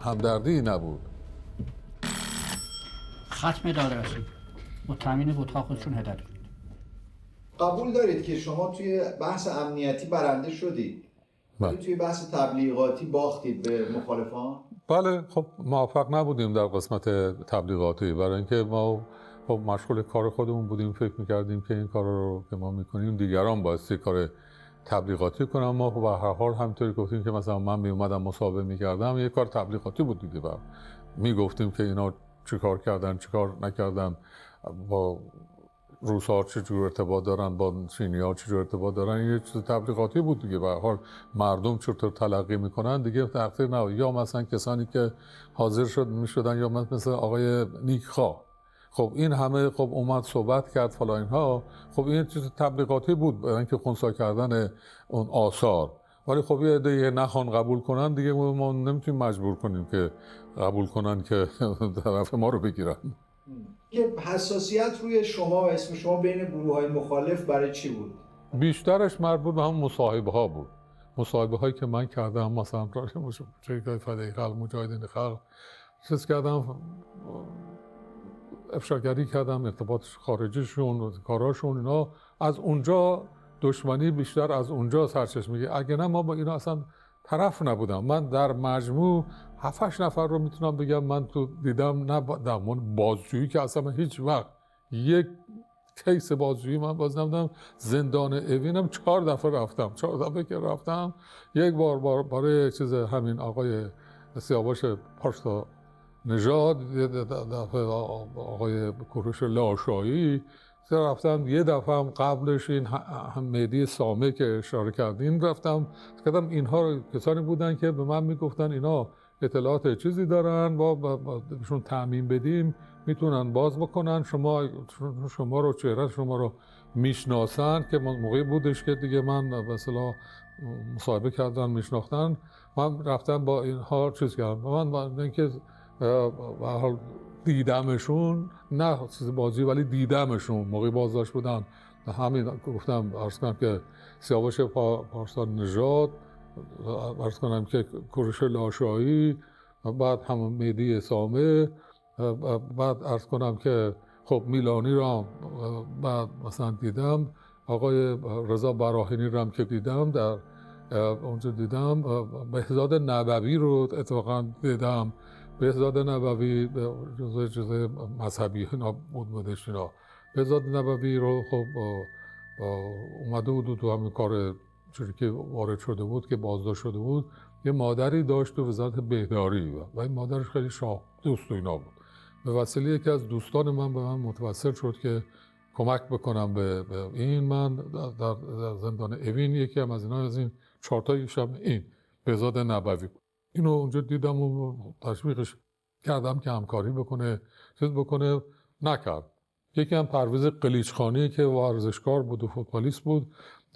همدردی نبود. ختم دادرسی متهمین به اتاق خودشون هدایت کنید. قبول دارید که شما توی بحث امنیتی برنده شدید ولی توی بحث تبلیغاتی باختید به مخالفان؟ بله، خب موفق نبودیم در قسمت تبلیغاتی، برای اینکه ما خب مشغول کار خودمون بودیم، فکر میکردیم که این کار رو که ما میکنیم دیگران بایستی کار تبلیغاتی کنم. ما به هر حال همینطوری گفتیم که مثلا من میومدم مصاحبه میکردم، یه کار تبلیغاتی بود دیگه، و میگفتیم که اینا چیکار کردن چیکار نکردن، با روس‌ها چجور ارتباط دارن، با چینی‌ها چجور ارتباط دارن. یه چیز تبلیغاتی بود دیگه. به هر حال مردم چطور تلقی میکنن دیگه تقصیر نه، یا مثلا کسانی که حاضر میشدن یا مثل آقای نیکخواه. خب این همه خب اومد صحبت کرد فلان اینها، خب این چیز تبلیغاتی بود برای اینکه خنثی کردن اون آثار. ولی خب یه عده نخوان قبول کنن دیگه، ما نمیتونیم مجبور کنیم که قبول کنن که طرف ما رو بگیرن. که حساسیت روی شما و اسم شما بین گروه‌های مخالف برای چی بود؟ بیشترش مربوط به هم مصاحبه ها بود. مصاحبه هایی که من کردم، مثلا شرکت فدای خلق، مجاهدین خلق، چیز کردم، افشاگری کردم، ارتباط خارجیشون، کاراشون، اینا از اونجا دشمنی بیشتر از اونجا سرچشمه میگه. اگه نه ما با اینا اصلا طرف نبودم. من در مجموع 7-8 نفر رو میتونم بگم من تو دیدم، نه در بازجویی که اصلا هیچ وقت یک کیس بازجویی من باز نمیدم. زندان اوینم 4 دفعه رفتم. 4 دفعه که رفتم، یک بار برای چیز همین آقای سیاوش پارسا نژاد، یه دفعه آقای کوروش لاشایی رفتم، یه دفعه هم قبلش این مهدی سامه که اشاره کردین رفتم. کردم اینها کسانی بودن که به من میگفتن اینا اطلاعات چیزی دارن، با بهشون تعمین بدیم میتونن باز بکنن، شما رو چهره شما رو میشناسن. که موقعی بودش که دیگه من به اصطلاح مصاحبه کردن میشناختن. من رفتم با اینها چیز کردم. من اینکه به هر حال دیدمشون، نه چیز بازی، ولی دیدمشون موقعی بازداشت بودن. همین گفتم عرض کنم که سیاوش پارسا نژاد، عرض کنم که کوروش لاشایی، بعد هم مهدی سامه، بعد عرض کنم که خب میلانی را بعد مثلا دیدم، آقای رضا براهینی را هم که دیدم در اونجا دیدم، بهزاد نبوی رو اتفاقا دیدم، بهزاد نبوی جزء مذهبی بودش اینا. بهزاد نبوی رو خب اومده بود تو همین کار چوری که وارد شده بود که بازداشت شده بود، یه مادری داشت تو وزارت بهداری و این مادرش خیلی شاه دوست و اینا بود. به وسیله یکی از دوستان من به من متوسل شد که کمک بکنم به این. من در زندان اوین یکی هم از اینا، از این 4 تایش هم این بهزاد نبوی، اینو اونجا دیدم و تشویقش کردم که همکاری بکنه، چیز بکنه، نکرد. یکی هم پرویز قلیچخانی که ورزشکار بود و فوتبالیست بود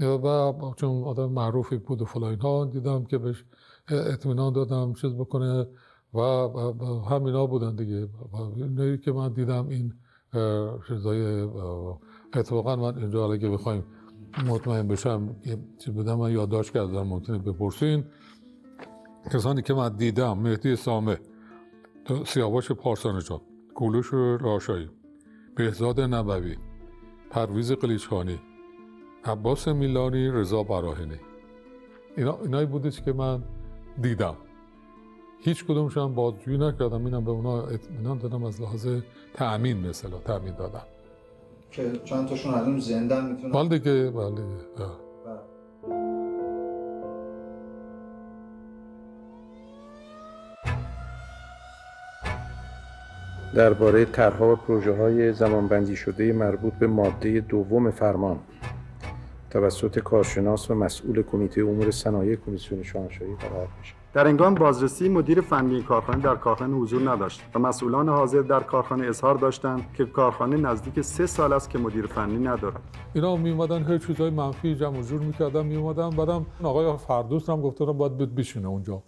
و چون آدم معروفی بود و فلان ها، دیدم که بهش اطمینان دادم چیز بکنه و همینا بودن دیگه. اینایی که من دیدم این چیزای اتفاقا من اینجا اگه بخوایم مطمئن بشم چی بدم، من یادداشت کردم، ممکنه بپرسین. کسانی که من دیدم: مهدی سامه، سیاوش پارسانجان، کوروش راشایی، بهزاد نبوی، پرویز قلیچخانی، عباس میلانی، رضا براهنی. اینایی بودش که من دیدم. هیچ کدومشون بازجویی نکردم، اینم به اونا اطمینان دادم از لحاظ تأمین، مثلا تأمین دادم که چند تاشون الان زندان میتونن. بله دیگه. درباره طرح‌ها و پروژه‌های زمانبندی شده مربوط به ماده 2 فرمان توسط کارشناس و مسئول کمیته امور صنایع کمیسیون شاهنشاهی قرار میشه. در هنگام بازرسی مدیر فنی کارخانه در کارخانه حضور نداشت و مسئولان حاضر در کارخانه اظهار داشتند که کارخانه نزدیک 3 سال است که مدیر فنی ندارد. اینا میومدن هر چیزای منفی جمع و جور میکردن، میومدن بعدم آقای فردوس هم گفتن باید بشینه اونجا.